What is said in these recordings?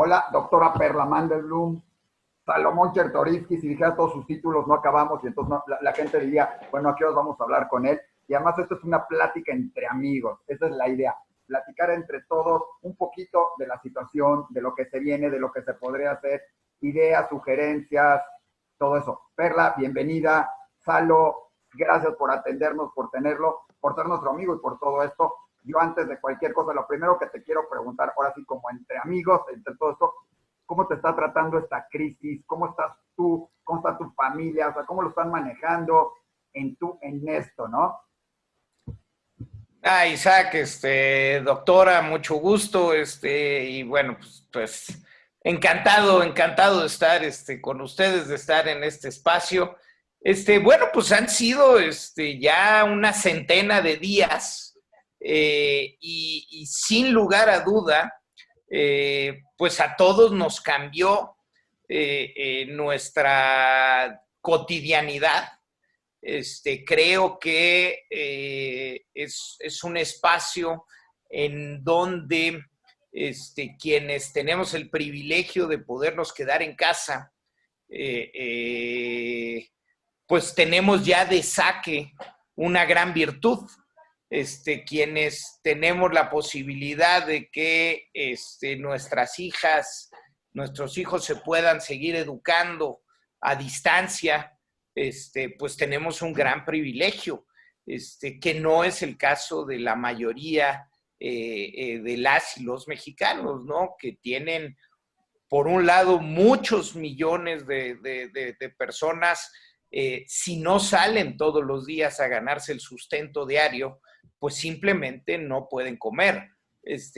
Hola, doctora Perla Mandelblum, Salomón Chertorivsky. Si dijera todos sus títulos no acabamos y entonces la gente diría, bueno, ¿a qué horas vamos a hablar con él? Y además esto es una plática entre amigos, esa es la idea, platicar entre todos un poquito de la situación, de lo que se viene, de lo que se podría hacer, ideas, sugerencias, todo eso. Perla, bienvenida. Salo, gracias por atendernos, por tenerlo, por ser nuestro amigo y por todo esto. Yo antes de cualquier cosa, lo primero que te quiero preguntar, ahora sí como entre amigos, entre todo esto, ¿cómo te está tratando esta crisis? ¿Cómo estás tú? ¿Cómo está tu familia? O sea, ¿cómo lo están manejando en esto, no? Isaac, doctora, mucho gusto, y bueno, pues encantado de estar, con ustedes, de estar en este espacio. Bueno, pues han sido, ya una centena de días, y sin lugar a duda, pues a todos nos cambió nuestra cotidianidad. Creo que es un espacio en donde quienes tenemos el privilegio de podernos quedar en casa, eh, eh, pues tenemos ya de saque una gran virtud. Quienes tenemos la posibilidad de que nuestras hijas, nuestros hijos se puedan seguir educando a distancia, pues tenemos un gran privilegio, que no es el caso de la mayoría de las y los mexicanos, ¿no? Que tienen, por un lado, muchos millones de personas, si no salen todos los días a ganarse el sustento diario, pues simplemente no pueden comer.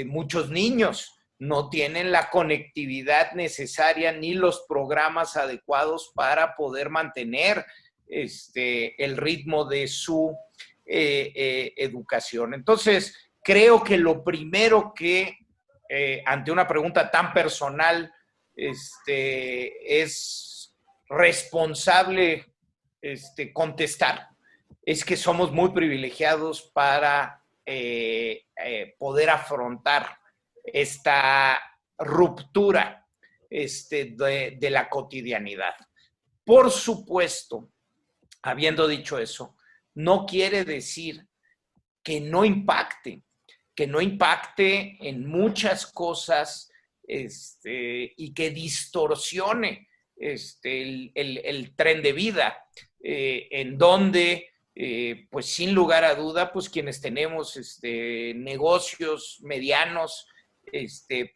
Muchos niños no tienen la conectividad necesaria ni los programas adecuados para poder mantener el ritmo de su educación. Entonces, creo que lo primero que, ante una pregunta tan personal, es responsable contestar, es que somos muy privilegiados para poder afrontar esta ruptura de la cotidianidad. Por supuesto, habiendo dicho eso, no quiere decir que no impacte en muchas cosas, y que distorsione el tren de vida, en donde, pues sin lugar a duda, pues quienes tenemos negocios medianos,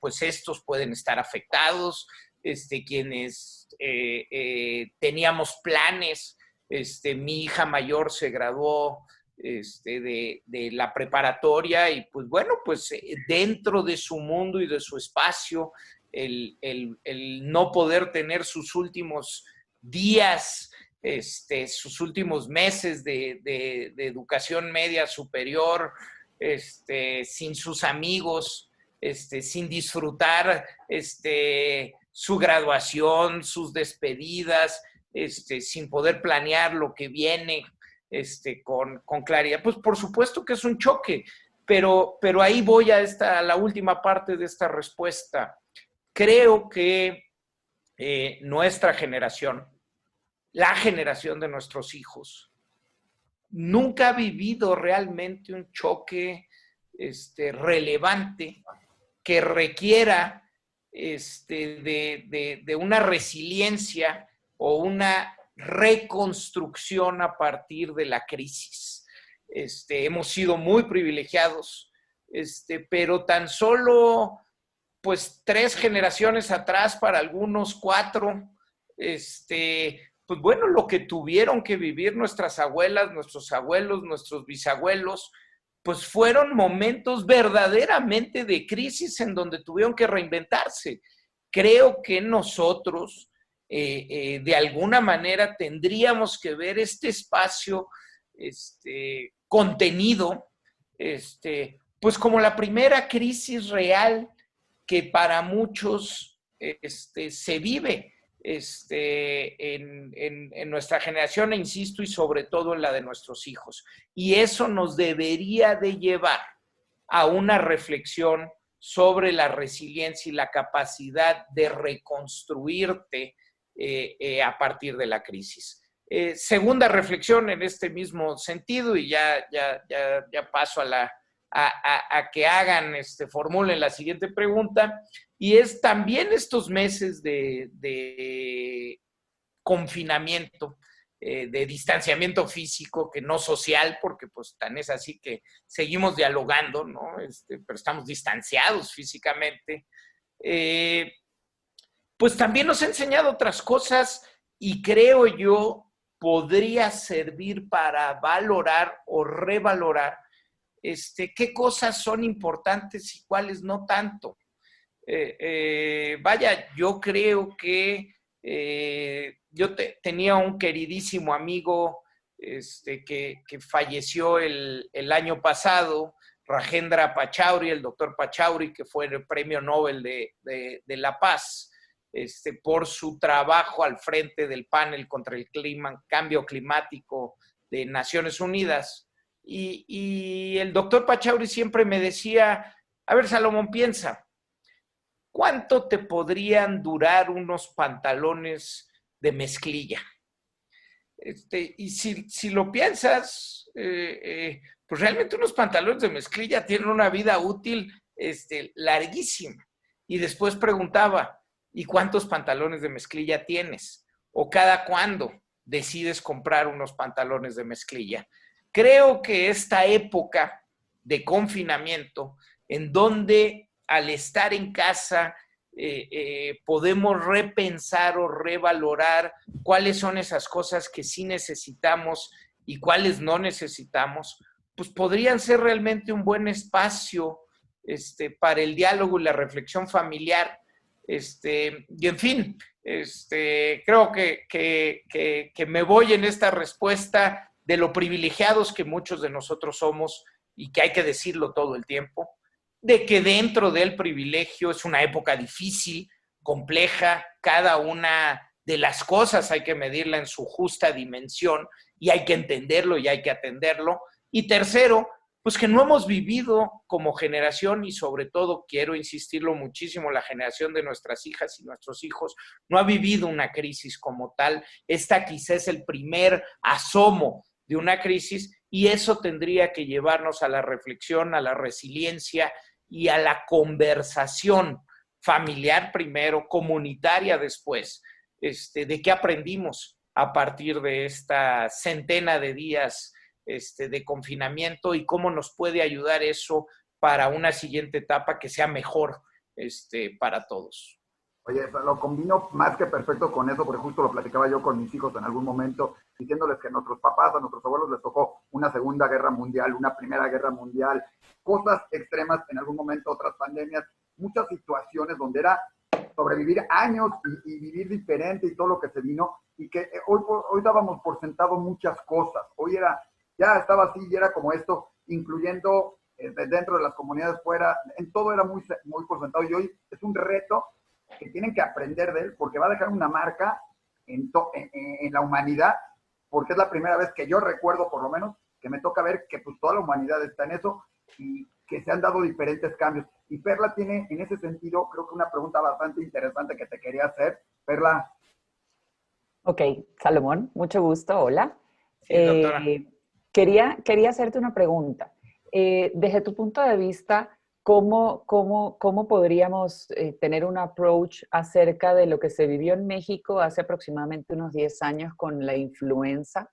pues estos pueden estar afectados, quienes teníamos planes, mi hija mayor se graduó de la preparatoria y pues bueno, pues dentro de su mundo y de su espacio, el no poder tener sus últimos días, sus últimos meses de educación media superior, sin sus amigos, sin disfrutar su graduación, sus despedidas, sin poder planear lo que viene, con claridad. Pues por supuesto que es un choque, pero ahí voy a la última parte de esta respuesta. Creo que nuestra generación, la generación de nuestros hijos, nunca ha vivido realmente un choque relevante que requiera de una resiliencia o una reconstrucción a partir de la crisis. Hemos sido muy privilegiados, pero tan solo pues 3 generaciones atrás, para algunos 4, pues bueno, lo que tuvieron que vivir nuestras abuelas, nuestros abuelos, nuestros bisabuelos, pues fueron momentos verdaderamente de crisis en donde tuvieron que reinventarse. Creo que nosotros, de alguna manera, tendríamos que ver este espacio contenido, pues como la primera crisis real que para muchos se vive en nuestra generación, e insisto, y sobre todo en la de nuestros hijos. Y eso nos debería de llevar a una reflexión sobre la resiliencia y la capacidad de reconstruirte a partir de la crisis. Segunda reflexión en este mismo sentido, y ya paso a que formulen la siguiente pregunta, y es también estos meses de confinamiento, de distanciamiento físico, que no social, porque pues tan es así que seguimos dialogando, ¿no? Pero estamos distanciados físicamente. Pues también nos ha enseñado otras cosas y creo yo podría servir para valorar o revalorar qué cosas son importantes y cuáles no tanto. Vaya, yo creo que yo tenía un queridísimo amigo que falleció el año pasado, Rajendra Pachauri, el doctor Pachauri, que fue el premio Nobel de la Paz, por su trabajo al frente del panel contra el cambio climático de Naciones Unidas. Y el doctor Pachauri siempre me decía, a ver, Salomón, piensa, ¿cuánto te podrían durar unos pantalones de mezclilla? Y si lo piensas, pues realmente unos pantalones de mezclilla tienen una vida útil larguísima. Y después preguntaba, ¿y cuántos pantalones de mezclilla tienes? ¿O cada cuándo decides comprar unos pantalones de mezclilla? Creo que esta época de confinamiento, en donde al estar en casa podemos repensar o revalorar cuáles son esas cosas que sí necesitamos y cuáles no necesitamos, pues podrían ser realmente un buen espacio para el diálogo y la reflexión familiar. Y en fin, creo que me voy en esta respuesta de lo privilegiados que muchos de nosotros somos y que hay que decirlo todo el tiempo, de que dentro del privilegio es una época difícil, compleja, cada una de las cosas hay que medirla en su justa dimensión y hay que entenderlo y hay que atenderlo. Y tercero, pues que no hemos vivido como generación y sobre todo, quiero insistirlo muchísimo, la generación de nuestras hijas y nuestros hijos no ha vivido una crisis como tal. Esta quizás es el primer asomo de una crisis y eso tendría que llevarnos a la reflexión, a la resiliencia y a la conversación familiar primero, comunitaria después, de qué aprendimos a partir de esta centena de días de confinamiento y cómo nos puede ayudar eso para una siguiente etapa que sea mejor para todos. Oye, lo combino más que perfecto con eso, porque justo lo platicaba yo con mis hijos en algún momento, diciéndoles que a nuestros papás, a nuestros abuelos les tocó una Segunda Guerra Mundial, una Primera Guerra Mundial, cosas extremas en algún momento, otras pandemias, muchas situaciones donde era sobrevivir años y vivir diferente y todo lo que se vino, y que hoy dábamos por sentado muchas cosas. Hoy ya estaba así y era como esto, incluyendo dentro de las comunidades fuera, en todo era muy por sentado, y hoy es un reto que tienen que aprender de él, porque va a dejar una marca en la humanidad, porque es la primera vez que yo recuerdo, por lo menos, que me toca ver que pues toda la humanidad está en eso y que se han dado diferentes cambios. Y Perla tiene, en ese sentido, creo que una pregunta bastante interesante que te quería hacer. Perla. Ok, Salomón, mucho gusto, hola. Sí, doctora. Quería hacerte una pregunta. Desde tu punto de vista, ¿cómo podríamos tener un approach acerca de lo que se vivió en México hace aproximadamente unos 10 años con la influenza?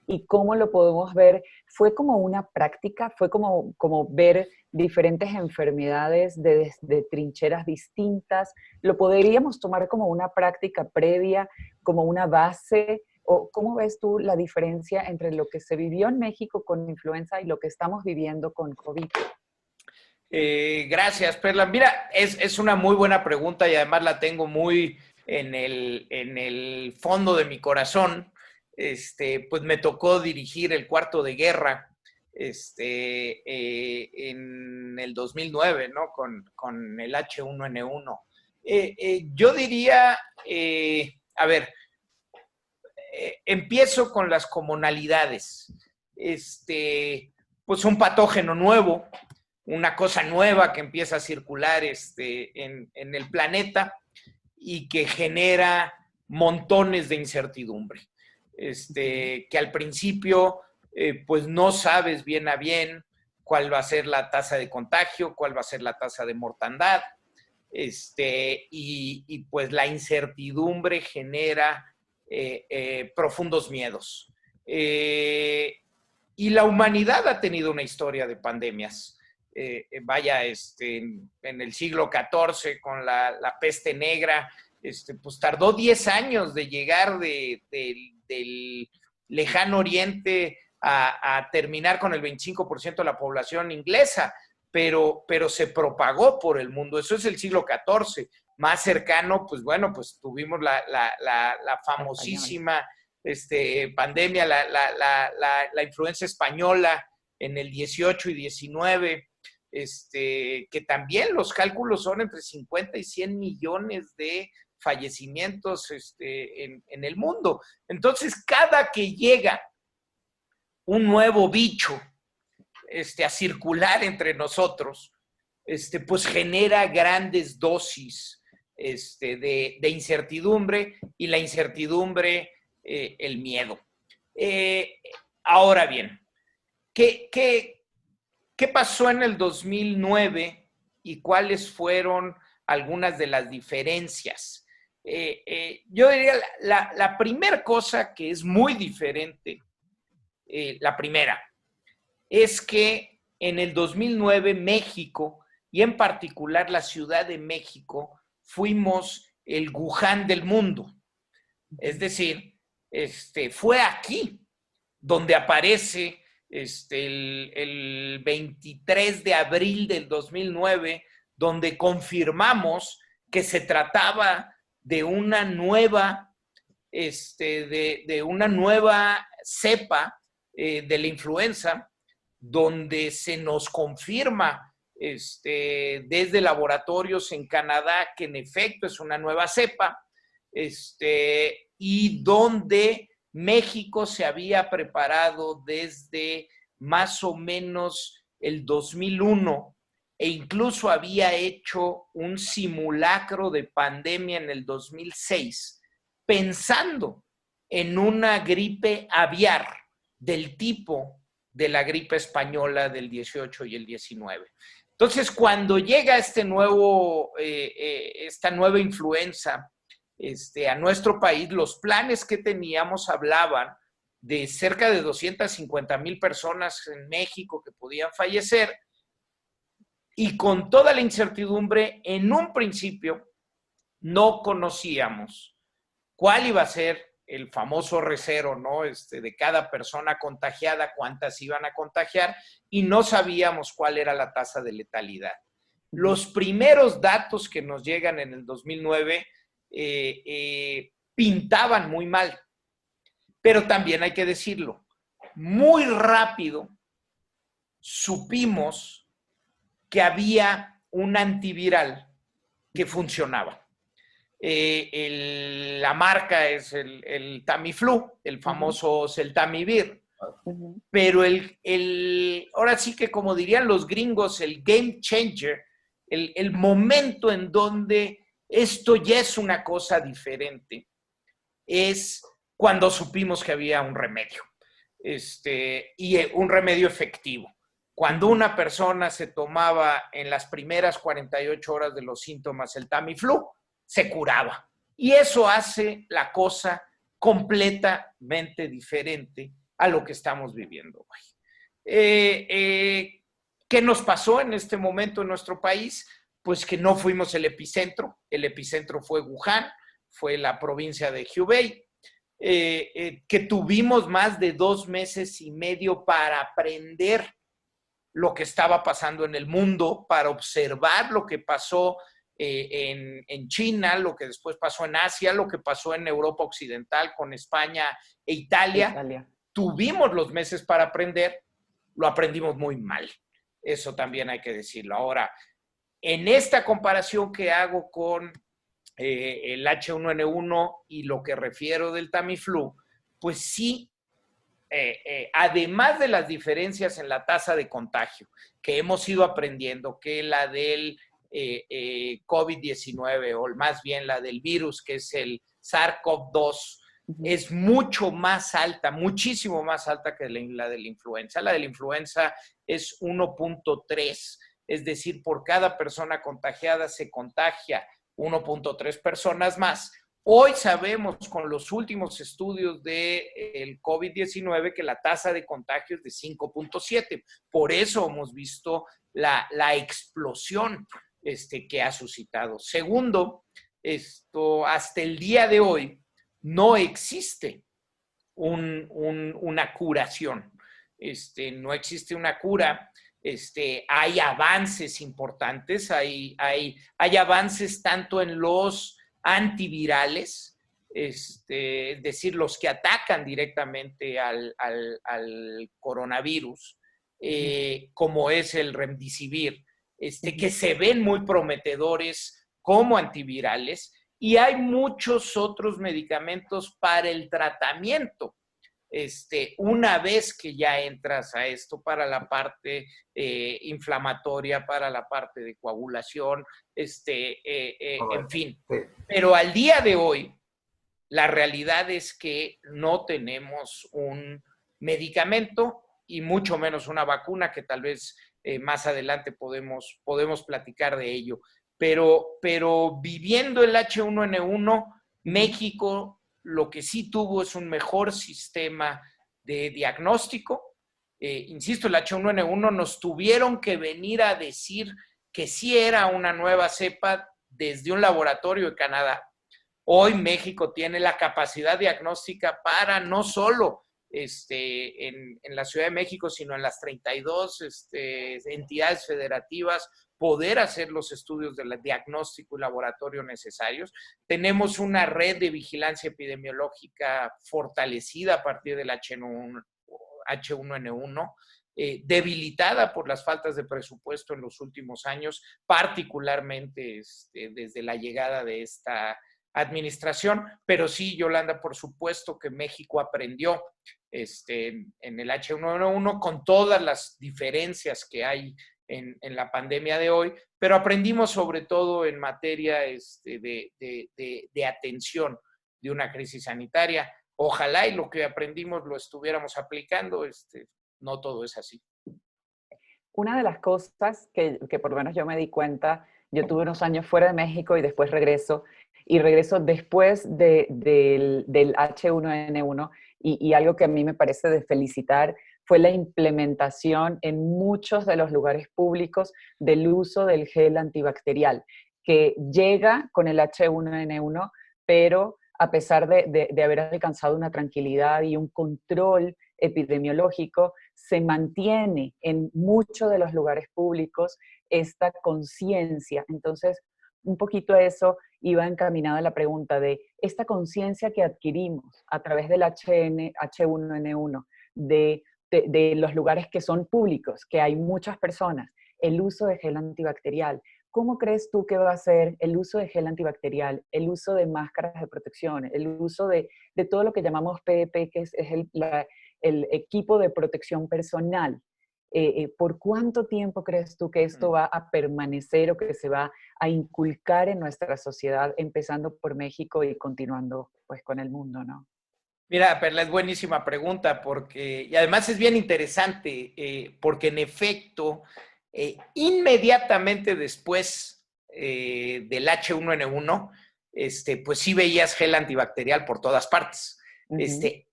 ¿Y cómo lo podemos ver? ¿Fue como una práctica? ¿Fue como ver diferentes enfermedades de trincheras distintas? ¿Lo podríamos tomar como una práctica previa, como una base? ¿O cómo ves tú la diferencia entre lo que se vivió en México con influenza y lo que estamos viviendo con COVID? Gracias, Perla. Mira, es una muy buena pregunta y además la tengo muy en el fondo de mi corazón. Pues me tocó dirigir el cuarto de guerra en el 2009, ¿no? Con el H1N1. Yo diría, a ver, empiezo con las comunalidades. Pues un patógeno nuevo, una cosa nueva que empieza a circular en el planeta y que genera montones de incertidumbre. Que al principio pues no sabes bien a bien cuál va a ser la tasa de contagio, cuál va a ser la tasa de mortandad, y pues la incertidumbre genera profundos miedos. Y la humanidad ha tenido una historia de pandemias. En el siglo XIV con la peste negra, pues tardó 10 años de llegar del lejano oriente a terminar con el 25% de la población inglesa, pero se propagó por el mundo. Eso es el siglo XIV. Más cercano, pues bueno, pues tuvimos la famosísima pandemia, la influenza española en el 18 y 19, que también los cálculos son entre 50 y 100 millones de fallecimientos en el mundo. Entonces, cada que llega un nuevo bicho a circular entre nosotros, pues genera grandes dosis de incertidumbre, y la incertidumbre, el miedo. Ahora bien, ¿qué pasó en el 2009 y cuáles fueron algunas de las diferencias? Yo diría la primera cosa que es muy diferente, la primera, es que en el 2009 México, y en particular la Ciudad de México, fuimos el Wuhan del mundo. Es decir, fue aquí donde aparece el 23 de abril del 2009, donde confirmamos que se trataba de una nueva, de una nueva cepa de la influenza, donde se nos confirma desde laboratorios en Canadá que en efecto es una nueva cepa, y donde México se había preparado desde más o menos el 2001 e incluso había hecho un simulacro de pandemia en el 2006, pensando en una gripe aviar del tipo de la gripe española del 18 y el 19. Entonces, cuando llega esta nueva influenza a nuestro país, los planes que teníamos hablaban de cerca de 250,000 personas en México que podían fallecer, y con toda la incertidumbre, en un principio no conocíamos cuál iba a ser el famoso recero, ¿no? De cada persona contagiada, cuántas iban a contagiar, y no sabíamos cuál era la tasa de letalidad. Los primeros datos que nos llegan en el 2009 pintaban muy mal, pero también hay que decirlo, muy rápido supimos que había un antiviral que funcionaba. La marca es el Tamiflu, el famoso Seltamivir, pero ahora sí que, como dirían los gringos, el game changer, el momento en donde esto ya es una cosa diferente, es cuando supimos que había un remedio, y un remedio efectivo. Cuando una persona se tomaba en las primeras 48 horas de los síntomas el Tamiflu, se curaba. Y eso hace la cosa completamente diferente a lo que estamos viviendo hoy. ¿Qué nos pasó en este momento en nuestro país? Pues que no fuimos el epicentro. El epicentro fue Wuhan, fue la provincia de Hubei, que tuvimos más de 2 meses y medio para aprender lo que estaba pasando en el mundo, para observar lo que pasó en China, lo que después pasó en Asia, lo que pasó en Europa Occidental con España e Italia. Tuvimos los meses para aprender, lo aprendimos muy mal. Eso también hay que decirlo. Ahora, en esta comparación que hago con el H1N1 y lo que refiero del Tamiflu, pues sí además de las diferencias en la tasa de contagio, que hemos ido aprendiendo, que la del COVID-19, o más bien la del virus, que es el SARS-CoV-2, es mucho más alta, muchísimo más alta que la de la influenza. La de la influenza es 1.3, es decir, por cada persona contagiada se contagia 1.3 personas más. Hoy sabemos con los últimos estudios del COVID-19 que la tasa de contagio es de 5.7. Por eso hemos visto la explosión que ha suscitado. Segundo, hasta el día de hoy no existe una curación. No existe una cura. Hay avances importantes, hay avances tanto en los antivirales, es decir, los que atacan directamente al coronavirus, como es el Remdesivir, que se ven muy prometedores como antivirales, y hay muchos otros medicamentos para el tratamiento. Una vez que ya entras a esto para la parte inflamatoria, para la parte de coagulación, en fin. Pero al día de hoy, la realidad es que no tenemos un medicamento y mucho menos una vacuna, que tal vez más adelante podemos platicar de ello. Pero viviendo el H1N1, México lo que sí tuvo es un mejor sistema de diagnóstico. Insisto, el H1N1 nos tuvieron que venir a decir que sí era una nueva cepa desde un laboratorio de Canadá. Hoy México tiene la capacidad diagnóstica para no solo en la Ciudad de México, sino en las 32 entidades federativas, poder hacer los estudios de diagnóstico y laboratorio necesarios. Tenemos una red de vigilancia epidemiológica fortalecida a partir del H1N1, debilitada por las faltas de presupuesto en los últimos años, particularmente desde la llegada de esta administración. Pero sí, Yolanda, por supuesto que México aprendió en el H1N1 con todas las diferencias que hay en la pandemia de hoy, pero aprendimos sobre todo en materia de atención de una crisis sanitaria. Ojalá y lo que aprendimos lo estuviéramos aplicando, no todo es así. Una de las cosas que por lo menos yo me di cuenta, yo tuve unos años fuera de México y después regreso después del H1N1, y algo que a mí me parece de felicitar fue la implementación en muchos de los lugares públicos del uso del gel antibacterial, que llega con el H1N1, pero a pesar de haber alcanzado una tranquilidad y un control epidemiológico, se mantiene en muchos de los lugares públicos esta conciencia. Entonces, un poquito a eso iba encaminada la pregunta de esta conciencia que adquirimos a través del H1N1, de los lugares que son públicos, que hay muchas personas, el uso de gel antibacterial. ¿Cómo crees tú que va a ser el uso de gel antibacterial, el uso de máscaras de protección, el uso de todo lo que llamamos PPE, que es el equipo de protección personal? ¿Por cuánto tiempo crees tú que esto va a permanecer o que se va a inculcar en nuestra sociedad, empezando por México y continuando pues con el mundo, ¿no? Mira, Perla, es buenísima pregunta y además es bien interesante porque en efecto, inmediatamente después del H1N1, pues sí veías gel antibacterial por todas partes.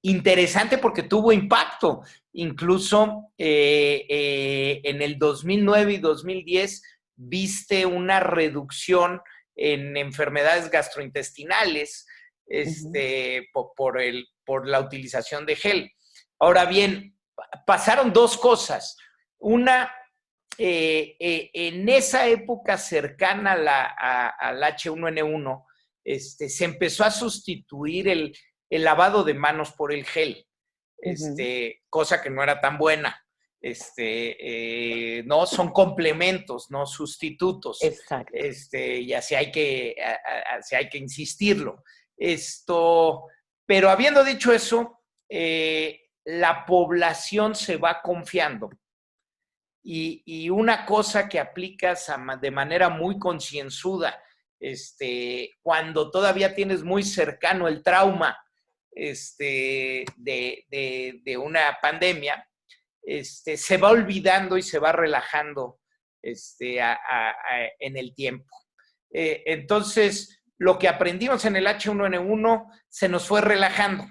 Interesante porque tuvo impacto. Incluso en el 2009 y 2010 viste una reducción en enfermedades gastrointestinales por la utilización de gel. Ahora bien, pasaron dos cosas. Una, en esa época cercana al H1N1, se empezó a sustituir el lavado de manos por el gel, cosa que no era tan buena. No son complementos, no sustitutos. Exacto. Y así hay que insistirlo. Pero habiendo dicho eso, la población se va confiando. Y una cosa que aplicas de manera muy concienzuda, cuando todavía tienes muy cercano el trauma de una pandemia, se va olvidando y se va relajando en el tiempo. Entonces, lo que aprendimos en el H1N1 se nos fue relajando.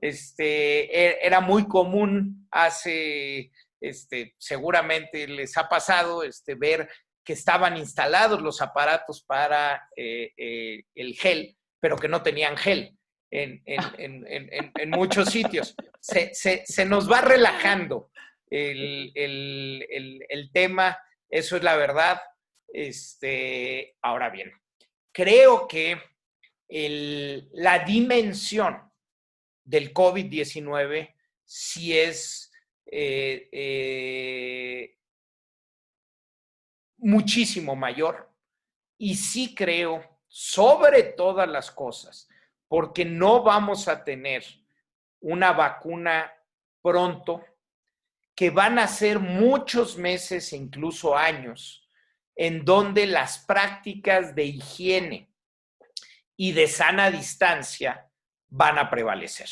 Era muy común hace, seguramente les ha pasado, ver que estaban instalados los aparatos para el gel, pero que no tenían gel en muchos sitios. Se nos va relajando el tema, eso es la verdad. Ahora bien, creo que la dimensión del COVID-19 sí es muchísimo mayor, y sí creo, sobre todas las cosas, porque no vamos a tener una vacuna pronto, que van a ser muchos meses e incluso años, en donde las prácticas de higiene y de sana distancia van a prevalecer.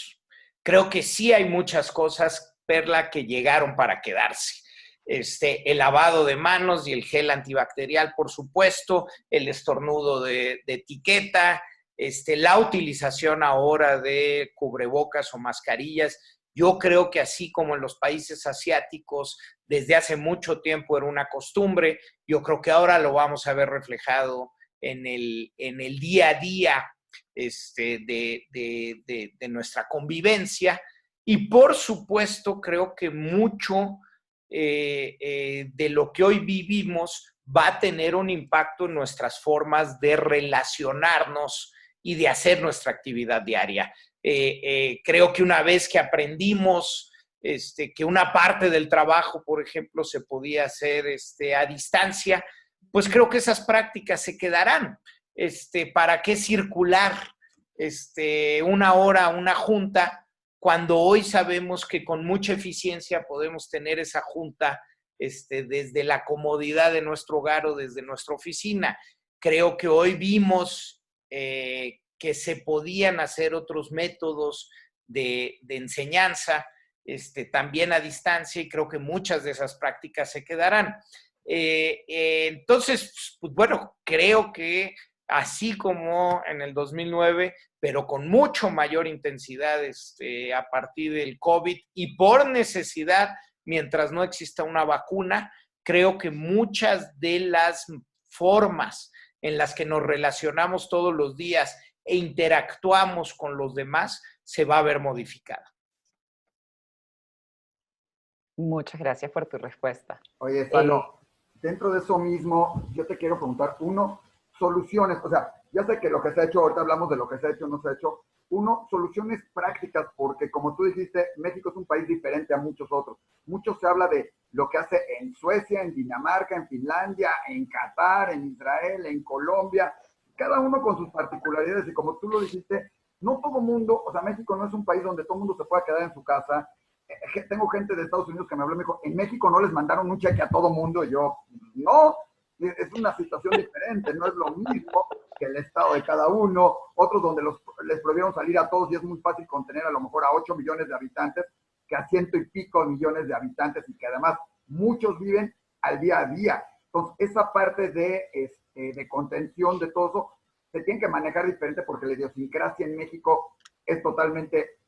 Creo que sí hay muchas cosas, Perla, que llegaron para quedarse. El lavado de manos y el gel antibacterial, por supuesto, el estornudo de etiqueta, la utilización ahora de cubrebocas o mascarillas. Yo creo que así como en los países asiáticos desde hace mucho tiempo era una costumbre, yo creo que ahora lo vamos a ver reflejado en el día a día de nuestra convivencia. Y por supuesto, creo que mucho de lo que hoy vivimos va a tener un impacto en nuestras formas de relacionarnos y de hacer nuestra actividad diaria. Creo que una vez que aprendimos que una parte del trabajo, por ejemplo, se podía hacer a distancia, pues creo que esas prácticas se quedarán. ¿Para qué circular una hora una junta cuando hoy sabemos que con mucha eficiencia podemos tener esa junta desde la comodidad de nuestro hogar o desde nuestra oficina? Creo que hoy vimos que se podían hacer otros métodos de enseñanza también a distancia, y creo que muchas de esas prácticas se quedarán. Entonces, pues bueno, creo que así como en el 2009, pero con mucho mayor intensidad a partir del COVID y por necesidad, mientras no exista una vacuna, creo que muchas de las formas en las que nos relacionamos todos los días e interactuamos con los demás se va a ver modificada. Muchas gracias por tu respuesta. Oye, Salo, dentro de eso mismo, yo te quiero preguntar, uno, soluciones, o sea, ya sé que lo que se ha hecho, ahorita hablamos de lo que se ha hecho o no se ha hecho, uno, soluciones prácticas, porque como tú dijiste, México es un país diferente a muchos otros. Mucho se habla de lo que hace en Suecia, en Dinamarca, en Finlandia, en Qatar, en Israel, en Colombia, cada uno con sus particularidades, y como tú lo dijiste, no todo mundo, o sea, México no es un país donde todo el mundo se pueda quedar en su casa. Tengo gente de Estados Unidos que me habló y me dijo, en México no les mandaron un cheque a todo mundo, y yo, no, es una situación diferente, no es lo mismo que el estado de cada uno, otros donde les prohibieron salir a todos y es muy fácil contener a lo mejor a 8 millones de habitantes, que a 100 y pico millones de habitantes, y que además muchos viven al día a día. Entonces, esa parte de contención de todo eso se tiene que manejar diferente, porque la idiosincrasia en México es totalmente,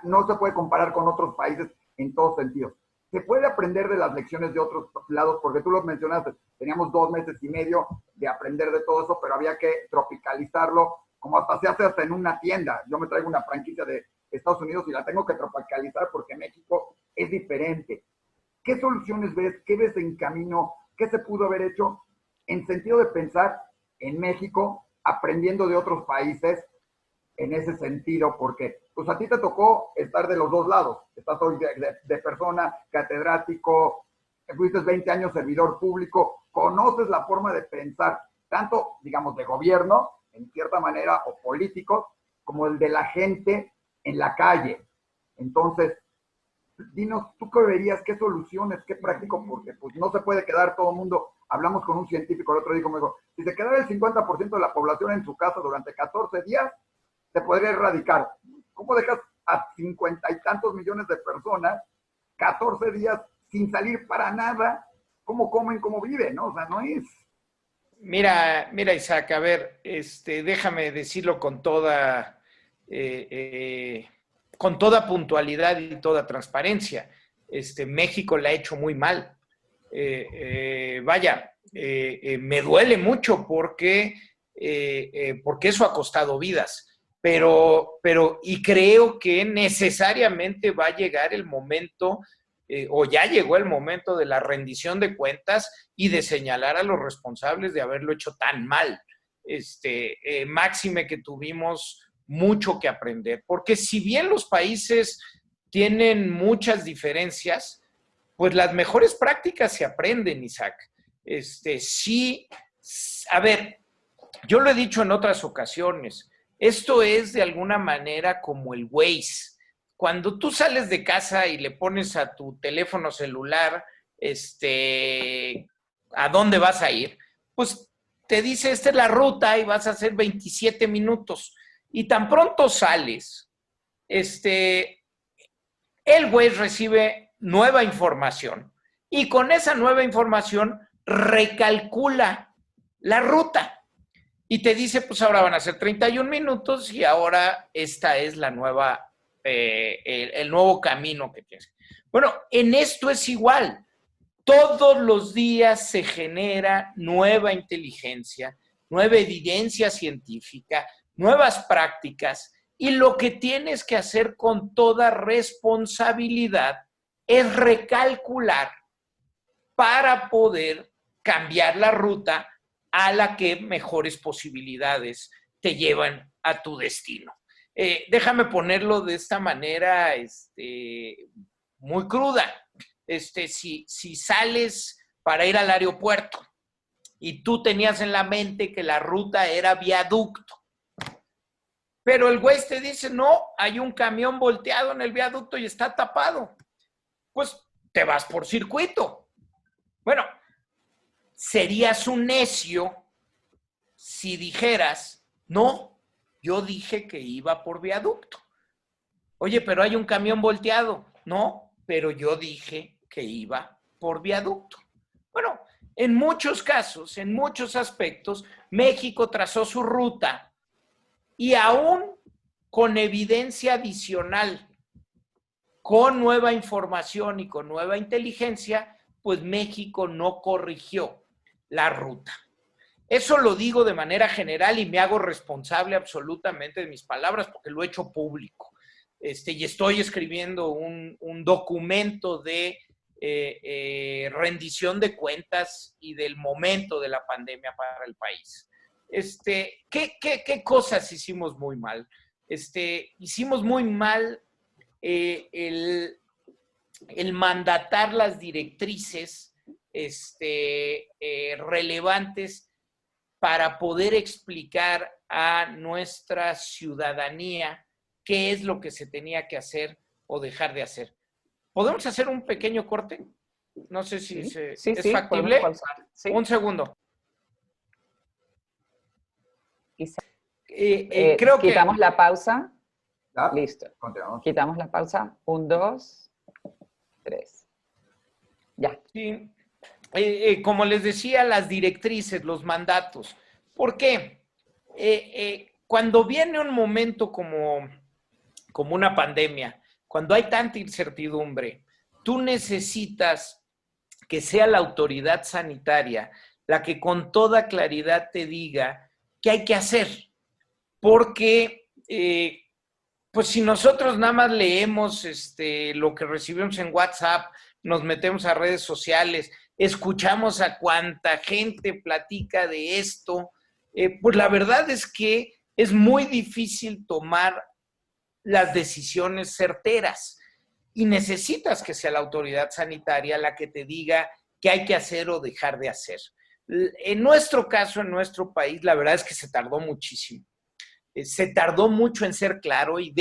no se puede comparar con otros países en todos sentidos. Se puede aprender de las lecciones de otros lados, porque tú lo mencionaste, teníamos 2 meses y medio de aprender de todo eso, pero había que tropicalizarlo, como hasta se hace hasta en una tienda. Yo me traigo una franquicia de Estados Unidos y la tengo que tropicalizar porque México es diferente. ¿Qué soluciones ves? ¿Qué ves en camino? ¿Qué se pudo haber hecho en sentido de pensar en México, aprendiendo de otros países en ese sentido? Porque pues a ti te tocó estar de los dos lados. Estás hoy de persona, catedrático, fuiste 20 años servidor público, conoces la forma de pensar, tanto, digamos, de gobierno, en cierta manera, o políticos, como el de la gente en la calle. Entonces, dinos, ¿tú qué verías? ¿Qué soluciones? ¿Qué práctico? Porque pues no se puede quedar todo el mundo. Hablamos con un científico el otro día y me dijo, si se quedara el 50% de la población en su casa durante 14 días, se podría erradicar. ¿Cómo dejas a 50 y tantos millones de personas 14 días sin salir para nada? ¿Cómo comen? ¿Cómo viven? ¿No? O sea, no es... Mira, Isaac, a ver, déjame decirlo con toda puntualidad y toda transparencia. México la ha hecho muy mal. Me duele mucho porque eso ha costado vidas, y creo que necesariamente va a llegar el momento, o ya llegó el momento de la rendición de cuentas y de señalar a los responsables de haberlo hecho tan mal. Máxime que tuvimos mucho que aprender, porque si bien los países tienen muchas diferencias, pues las mejores prácticas se aprenden, Isaac. Sí, a ver, yo lo he dicho en otras ocasiones, esto es de alguna manera como el Waze. Cuando tú sales de casa y le pones a tu teléfono celular, a dónde vas a ir, pues te dice, esta es la ruta y vas a hacer 27 minutos. Y tan pronto sales, el Waze recibe nueva información y con esa nueva información recalcula la ruta y te dice, pues ahora van a ser 31 minutos y ahora esta es la nueva, el nuevo camino que tienes. Bueno, en esto es igual. Todos los días se genera nueva inteligencia, nueva evidencia científica, nuevas prácticas, y lo que tienes que hacer con toda responsabilidad es recalcular para poder cambiar la ruta a la que mejores posibilidades te llevan a tu destino. Déjame ponerlo de esta manera muy cruda. Si sales para ir al aeropuerto y tú tenías en la mente que la ruta era viaducto, pero el güey te dice, no, hay un camión volteado en el viaducto y está tapado, pues te vas por circuito. Bueno, serías un necio si dijeras, no, yo dije que iba por viaducto. Oye, pero hay un camión volteado. No, pero yo dije que iba por viaducto. Bueno, en muchos casos, en muchos aspectos, México trazó su ruta y aún con evidencia adicional, con nueva información y con nueva inteligencia, pues México no corrigió la ruta. Eso lo digo de manera general y me hago responsable absolutamente de mis palabras porque lo he hecho público. Y estoy escribiendo un documento de rendición de cuentas y del momento de la pandemia para el país. ¿Qué cosas hicimos muy mal? Hicimos muy mal el mandatar las directrices relevantes para poder explicar a nuestra ciudadanía qué es lo que se tenía que hacer o dejar de hacer. ¿Podemos hacer un pequeño corte? No sé si es factible. Sí. Un segundo. Creo que... Quitamos la pausa. ¿Ya? Listo. Continuamos. Quitamos la pausa. 1, 2, 3. Ya. Sí. Como les decía, las directrices, los mandatos. ¿Por qué? Cuando viene un momento como una pandemia, cuando hay tanta incertidumbre, tú necesitas que sea la autoridad sanitaria la que con toda claridad te diga qué hay que hacer. Porque, pues si nosotros nada más leemos lo que recibimos en WhatsApp, nos metemos a redes sociales, escuchamos a cuánta gente platica de esto, pues la verdad es que es muy difícil tomar las decisiones certeras y necesitas que sea la autoridad sanitaria la que te diga qué hay que hacer o dejar de hacer. En nuestro caso, en nuestro país, la verdad es que se tardó muchísimo. se tardó mucho en ser claro y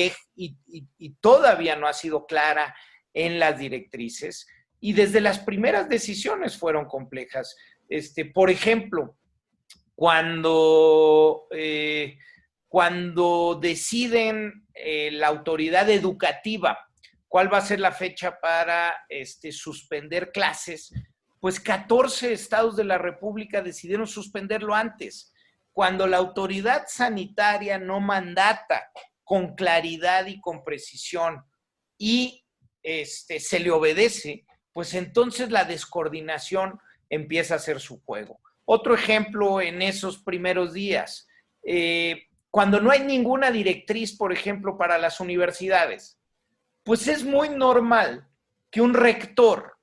todavía no ha sido clara en las directrices. Y desde las primeras decisiones fueron complejas. Por ejemplo, cuando deciden la autoridad educativa cuál va a ser la fecha para suspender clases, pues 14 estados de la República decidieron suspenderlo antes. Cuando la autoridad sanitaria no mandata con claridad y con precisión y se le obedece, pues entonces la descoordinación empieza a hacer su juego. Otro ejemplo en esos primeros días, cuando no hay ninguna directriz, por ejemplo, para las universidades, pues es muy normal que un rector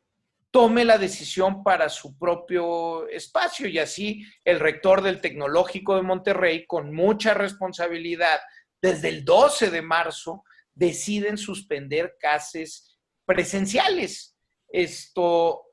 tome la decisión para su propio espacio y así el rector del Tecnológico de Monterrey, con mucha responsabilidad, desde el 12 de marzo, deciden suspender clases presenciales.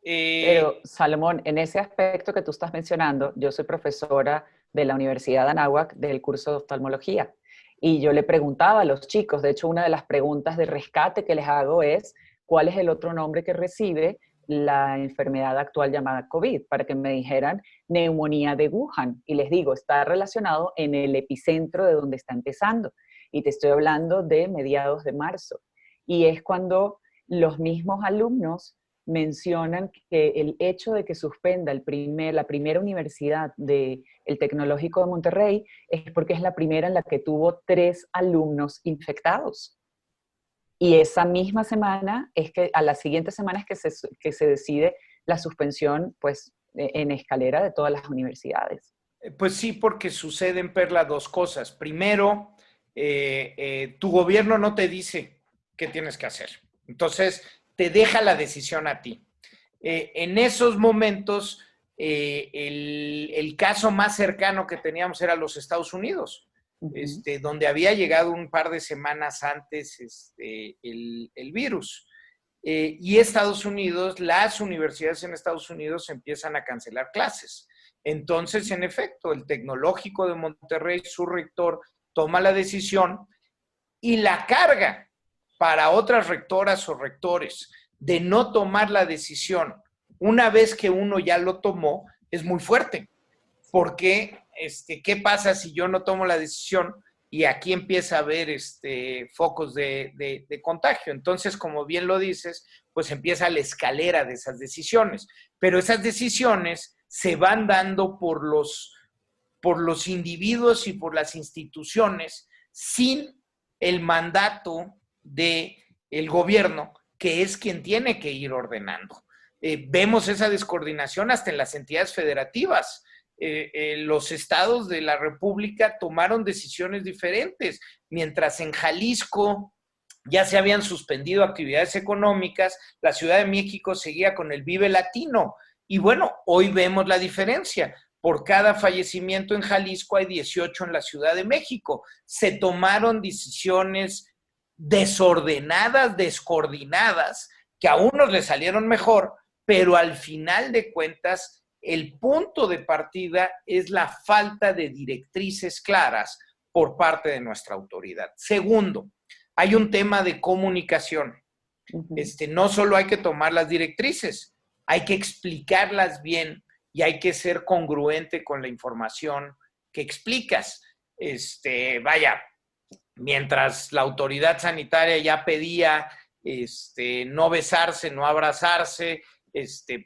Pero, Salomón, en ese aspecto que tú estás mencionando, yo soy profesora de la Universidad de Anáhuac del curso de oftalmología y yo le preguntaba a los chicos, de hecho una de las preguntas de rescate que les hago es, ¿cuál es el otro nombre que recibe la enfermedad actual llamada COVID? Para que me dijeran neumonía de Wuhan. Y les digo, está relacionado en el epicentro de donde está empezando. Y te estoy hablando de mediados de marzo. Y es cuando los mismos alumnos mencionan que el hecho de que suspenda la primera universidad del Tecnológico de Monterrey es porque es la primera en la que tuvo 3 alumnos infectados. Y esa misma semana es que, a la siguiente semana es que se decide la suspensión, pues, en escalera de todas las universidades. Pues sí, porque suceden, Perla, 2 cosas. Primero, tu gobierno no te dice qué tienes que hacer. Entonces, te deja la decisión a ti. En esos momentos, el caso más cercano que teníamos era los Estados Unidos, donde había llegado un par de semanas antes el virus. Y Estados Unidos, las universidades en Estados Unidos empiezan a cancelar clases. Entonces, en efecto, el Tecnológico de Monterrey, su rector, toma la decisión y la carga para otras rectoras o rectores de no tomar la decisión una vez que uno ya lo tomó es muy fuerte. Porque, ¿qué pasa si yo no tomo la decisión y aquí empieza a haber focos de contagio? Entonces, como bien lo dices, pues empieza la escalera de esas decisiones. Pero esas decisiones se van dando por los individuos y por las instituciones sin el mandato del gobierno, que es quien tiene que ir ordenando. Vemos esa descoordinación hasta en las entidades federativas. Los estados de la República tomaron decisiones diferentes, mientras en Jalisco ya se habían suspendido actividades económicas, la Ciudad de México seguía con el Vive Latino. Y bueno, hoy vemos la diferencia. Por cada fallecimiento en Jalisco hay 18 en la Ciudad de México. Se tomaron decisiones desordenadas, descoordinadas, que a unos les salieron mejor, pero al final de cuentas, el punto de partida es la falta de directrices claras por parte de nuestra autoridad. Segundo, hay un tema de comunicación. No solo hay que tomar las directrices, hay que explicarlas bien y hay que ser congruente con la información que explicas. Vaya, mientras la autoridad sanitaria ya pedía no besarse, no abrazarse,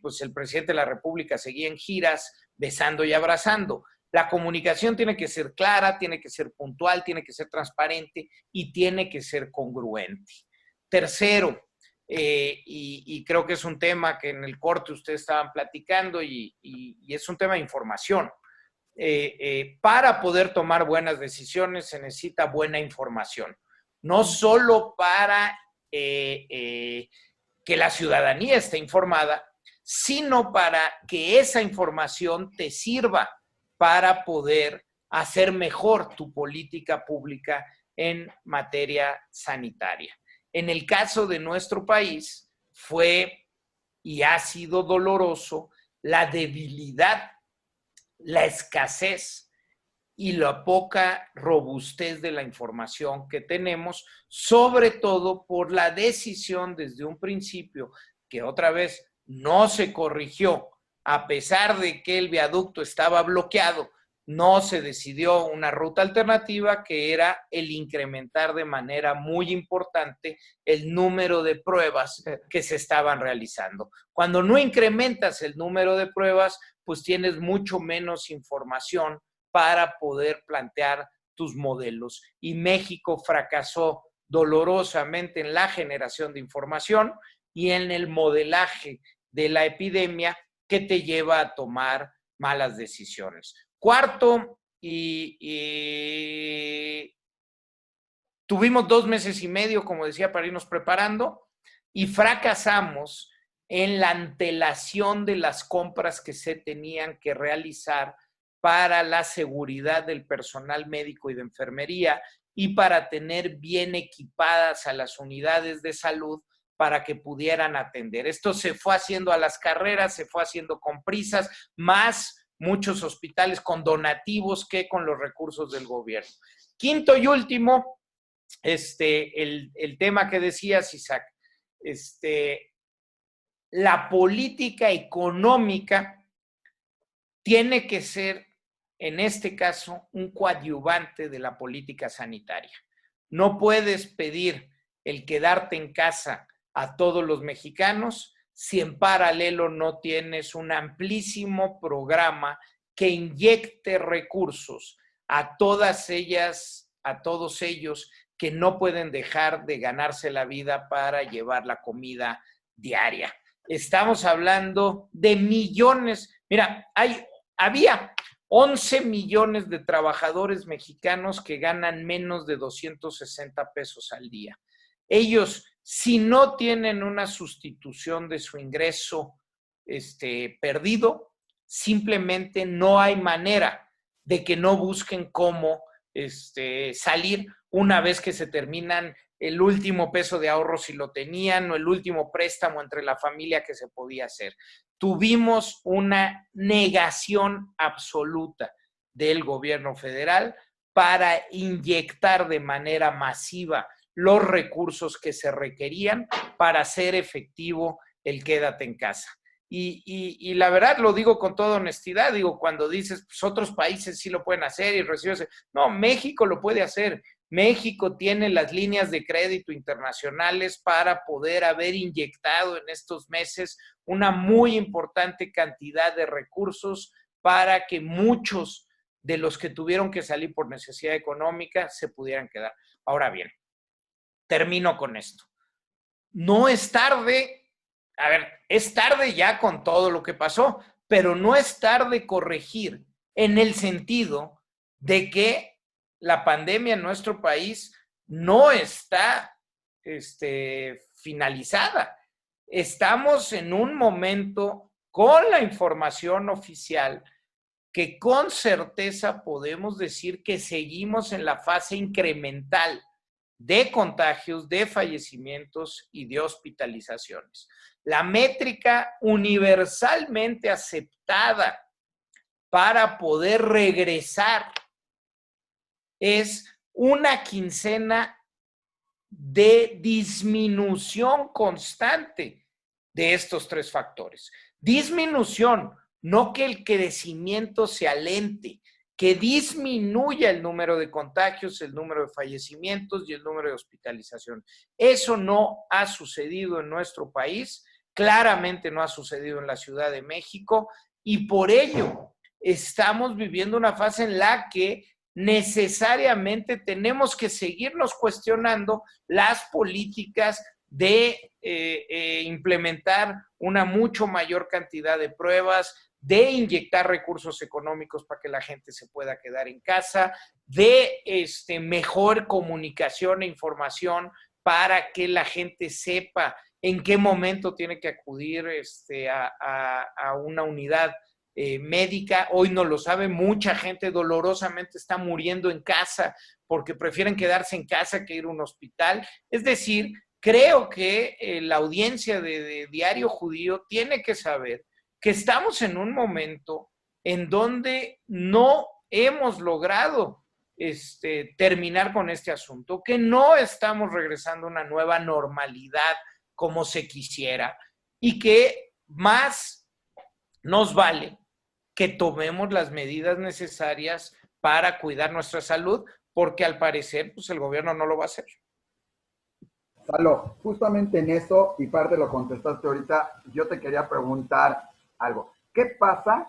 pues el presidente de la República seguía en giras besando y abrazando. La comunicación tiene que ser clara, tiene que ser puntual, tiene que ser transparente y tiene que ser congruente. Tercero, y creo que es un tema que en el corte ustedes estaban platicando y es un tema de información. Para poder tomar buenas decisiones se necesita buena información, no solo para que la ciudadanía esté informada, sino para que esa información te sirva para poder hacer mejor tu política pública en materia sanitaria. En el caso de nuestro país, fue y ha sido doloroso la debilidad, la escasez y la poca robustez de la información que tenemos, sobre todo por la decisión desde un principio, que otra vez no se corrigió, a pesar de que el viaducto estaba bloqueado, no se decidió una ruta alternativa, que era el incrementar de manera muy importante el número de pruebas que se estaban realizando. Cuando no incrementas el número de pruebas, pues tienes mucho menos información para poder plantear tus modelos. Y México fracasó dolorosamente en la generación de información y en el modelaje de la epidemia, que te lleva a tomar malas decisiones. Cuarto, tuvimos 2 meses y medio, como decía, para irnos preparando, y fracasamos en la antelación de las compras que se tenían que realizar para la seguridad del personal médico y de enfermería, y para tener bien equipadas a las unidades de salud para que pudieran atender. Esto se fue haciendo a las carreras, se fue haciendo con prisas, más muchos hospitales con donativos que con los recursos del gobierno. Quinto y último, el tema que decías, Isaac, la política económica tiene que ser, en este caso, un coadyuvante de la política sanitaria. No puedes pedir el quedarte en casa a todos los mexicanos si en paralelo no tienes un amplísimo programa que inyecte recursos a todas ellas, a todos ellos que no pueden dejar de ganarse la vida para llevar la comida diaria. Estamos hablando de millones. Mira, había 11 millones de trabajadores mexicanos que ganan menos de 260 pesos al día. Ellos, si no tienen una sustitución de su ingreso perdido, simplemente no hay manera de que no busquen cómo salir una vez que se terminan el último peso de ahorro, si lo tenían, o el último préstamo entre la familia que se podía hacer. Tuvimos una negación absoluta del gobierno federal para inyectar de manera masiva los recursos que se requerían para hacer efectivo el quédate en casa. Y la verdad, lo digo con toda honestidad, digo, cuando dices, pues otros países sí lo pueden hacer y reciben, no, México lo puede hacer. México tiene las líneas de crédito internacionales para poder haber inyectado en estos meses una muy importante cantidad de recursos para que muchos de los que tuvieron que salir por necesidad económica se pudieran quedar. Ahora bien, termino con esto. No es tarde. A ver, es tarde ya con todo lo que pasó, pero no es tarde corregir, en el sentido de que la pandemia en nuestro país no está finalizada. Estamos en un momento con la información oficial que con certeza podemos decir que seguimos en la fase incremental de contagios, de fallecimientos y de hospitalizaciones. La métrica universalmente aceptada para poder regresar es una quincena de disminución constante de estos 3 factores. Disminución, no que el crecimiento se alente, que disminuya el número de contagios, el número de fallecimientos y el número de hospitalización. Eso no ha sucedido en nuestro país, claramente no ha sucedido en la Ciudad de México, y por ello estamos viviendo una fase en la que necesariamente tenemos que seguirnos cuestionando las políticas de implementar una mucho mayor cantidad de pruebas, de inyectar recursos económicos para que la gente se pueda quedar en casa, de mejor comunicación e información para que la gente sepa en qué momento tiene que acudir a una unidad médica. Hoy no lo sabe, mucha gente dolorosamente está muriendo en casa porque prefieren quedarse en casa que ir a un hospital. Es decir, creo que la audiencia de Diario Judío tiene que saber que estamos en un momento en donde no hemos logrado terminar con este asunto, que no estamos regresando a una nueva normalidad como se quisiera y que más nos vale que tomemos las medidas necesarias para cuidar nuestra salud, porque al parecer pues, el gobierno no lo va a hacer. Salo, justamente en eso, y parte lo contestaste ahorita, yo te quería preguntar algo. ¿Qué pasaría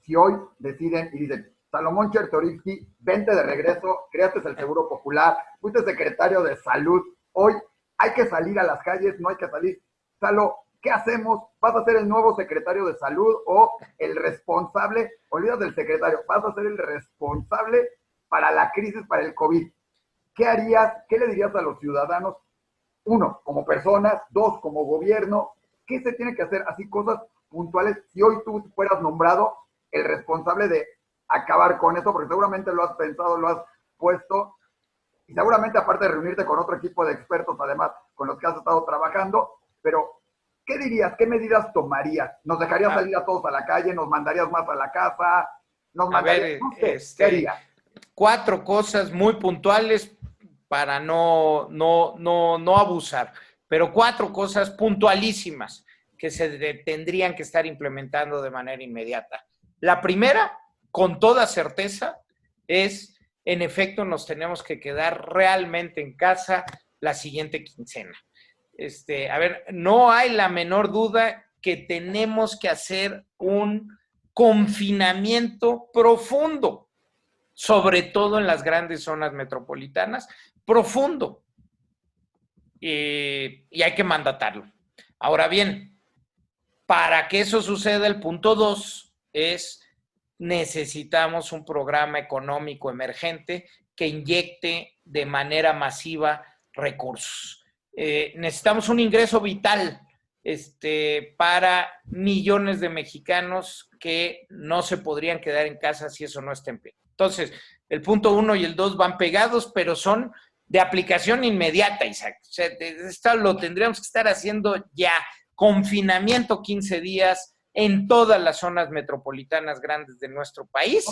si hoy deciden y dicen, Salomón Chertorivsky, vente de regreso, creaste el Seguro Popular, fuiste secretario de Salud, hoy hay que salir a las calles, no hay que salir? Salo, ¿qué hacemos? ¿Vas a ser el nuevo secretario de Salud o el responsable? Olvidas del secretario, vas a ser el responsable para la crisis, para el COVID. ¿Qué harías? ¿Qué le dirías a los ciudadanos? Uno, como personas. Dos, como gobierno. ¿Qué se tiene que hacer? Así cosas puntuales. Si hoy tú fueras nombrado el responsable de acabar con eso, porque seguramente lo has pensado, lo has puesto, y seguramente aparte de reunirte con otro equipo de expertos, además, con los que has estado trabajando, pero ¿qué dirías? ¿Qué medidas tomarías? ¿Nos dejarías salir a todos a la calle? ¿Nos mandarías más a la casa? ¿Nos mandarías? No sé, ¿qué harías? 4 cosas muy puntuales para no abusar, pero 4 cosas puntualísimas que tendrían que estar implementando de manera inmediata. La primera, con toda certeza, es, en efecto, nos tenemos que quedar realmente en casa la siguiente quincena. No hay la menor duda que tenemos que hacer un confinamiento profundo, sobre todo en las grandes zonas metropolitanas, profundo. Y hay que mandatarlo. Ahora bien, para que eso suceda, el punto 2 es necesitamos un programa económico emergente que inyecte de manera masiva recursos. Necesitamos un ingreso vital para millones de mexicanos que no se podrían quedar en casa si eso no está en pie. Entonces, el punto 1 y el 2 van pegados, pero son de aplicación inmediata, Isaac. O sea, esto lo tendríamos que estar haciendo ya. Confinamiento 15 días en todas las zonas metropolitanas grandes de nuestro país.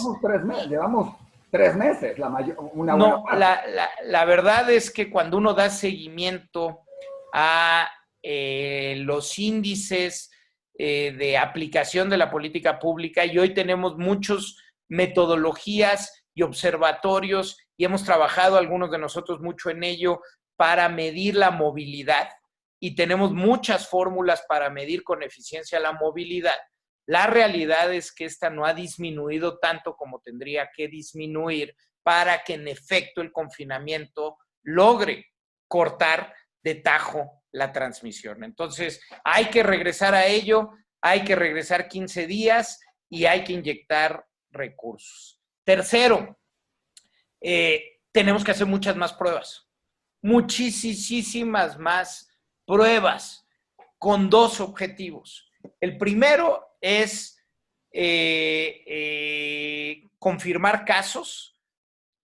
Llevamos 3 meses, la verdad es que cuando uno da seguimiento a los índices de aplicación de la política pública, y hoy tenemos muchas metodologías y observatorios, y hemos trabajado algunos de nosotros mucho en ello para medir la movilidad, y tenemos muchas fórmulas para medir con eficiencia la movilidad. La realidad es que esta no ha disminuido tanto como tendría que disminuir para que en efecto el confinamiento logre cortar de tajo la transmisión. Entonces, hay que regresar a ello, hay que regresar 15 días y hay que inyectar recursos. Tercero, tenemos que hacer muchas más pruebas, muchísimas más pruebas con 2 objetivos. El primero es confirmar casos.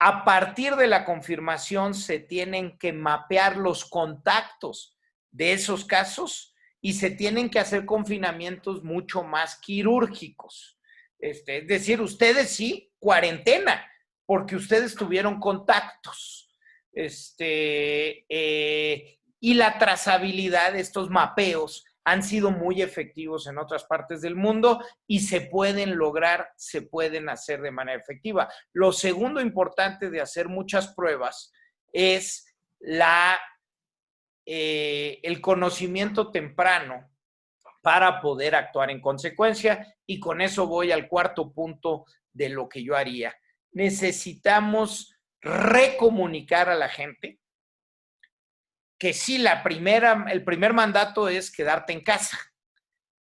A partir de la confirmación se tienen que mapear los contactos de esos casos y se tienen que hacer confinamientos mucho más quirúrgicos. Es decir, ustedes sí, cuarentena, porque ustedes tuvieron contactos. Y la trazabilidad, estos mapeos, han sido muy efectivos en otras partes del mundo y se pueden lograr, se pueden hacer de manera efectiva. Lo segundo importante de hacer muchas pruebas es el conocimiento temprano para poder actuar en consecuencia, y con eso voy al 4 punto de lo que yo haría. Necesitamos recomunicar a la gente que sí, el primer mandato es quedarte en casa,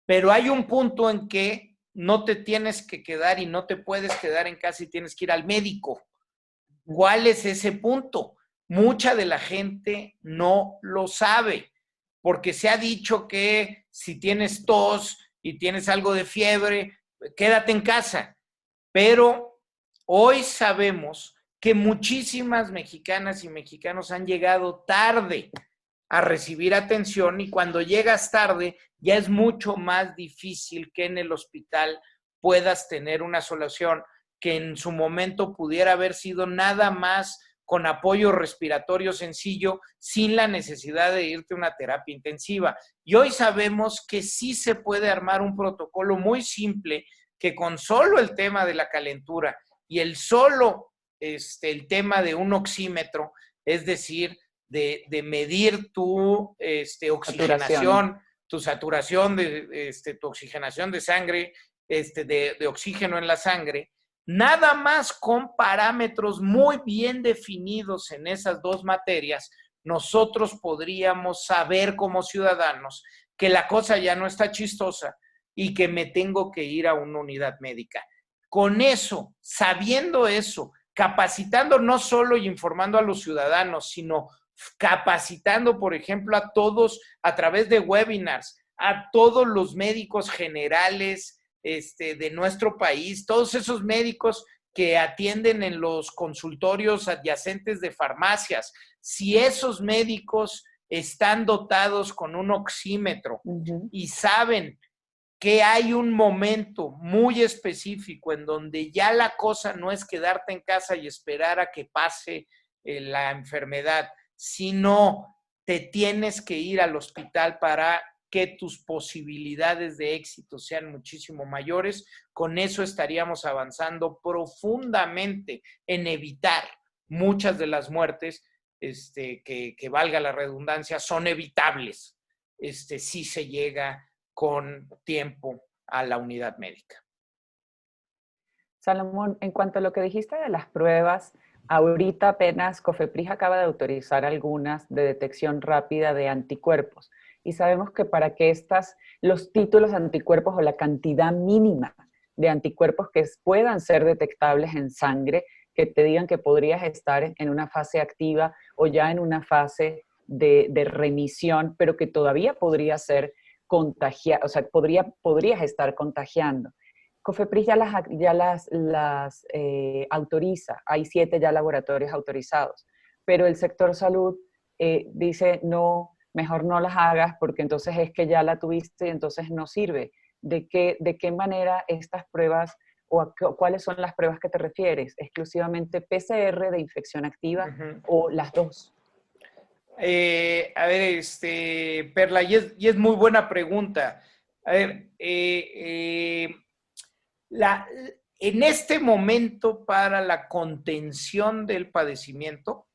pero hay un punto en que no te tienes que quedar y no te puedes quedar en casa y tienes que ir al médico. ¿Cuál es ese punto? Mucha de la gente no lo sabe, porque se ha dicho que si tienes tos y tienes algo de fiebre, quédate en casa, pero hoy sabemos que muchísimas mexicanas y mexicanos han llegado tarde a recibir atención, y cuando llegas tarde ya es mucho más difícil que en el hospital puedas tener una solución que en su momento pudiera haber sido nada más con apoyo respiratorio sencillo, sin la necesidad de irte a una terapia intensiva. Y hoy sabemos que sí se puede armar un protocolo muy simple, que con solo el tema de la calentura y el tema de un oxímetro, es decir, de medir tu oxigenación, tu saturación, tu oxigenación de sangre, de oxígeno en la sangre, nada más con parámetros muy bien definidos en esas dos materias, nosotros podríamos saber como ciudadanos que la cosa ya no está chistosa y que me tengo que ir a una unidad médica. Con eso, sabiendo eso, capacitando no solo y informando a los ciudadanos, sino capacitando, por ejemplo, a todos a través de webinars, a todos los médicos generales de nuestro país, todos esos médicos que atienden en los consultorios adyacentes de farmacias. Si esos médicos están dotados con un oxímetro y saben que hay un momento muy específico en donde ya la cosa no es quedarte en casa y esperar a que pase la enfermedad, sino te tienes que ir al hospital para que tus posibilidades de éxito sean muchísimo mayores. Con eso estaríamos avanzando profundamente en evitar muchas de las muertes que valga la redundancia, son evitables si se llega con tiempo a la unidad médica. Salomón, en cuanto a lo que dijiste de las pruebas, ahorita apenas COFEPRIS acaba de autorizar algunas de detección rápida de anticuerpos. Y sabemos que para que los títulos de anticuerpos o la cantidad mínima de anticuerpos que puedan ser detectables en sangre, que te digan que podrías estar en una fase activa o ya en una fase de remisión, pero que todavía podría ser contagiado, o sea, podrías estar contagiando. COFEPRIS ya las autoriza, hay 7 ya laboratorios autorizados, pero el sector salud dice no, mejor no las hagas porque entonces es que ya la tuviste y entonces no sirve. ¿De qué manera estas pruebas o cuáles son las pruebas que te refieres? ¿Exclusivamente PCR de infección activa o las dos? A ver, Perla, y es muy buena pregunta. A ver, en este momento para la contención del padecimiento,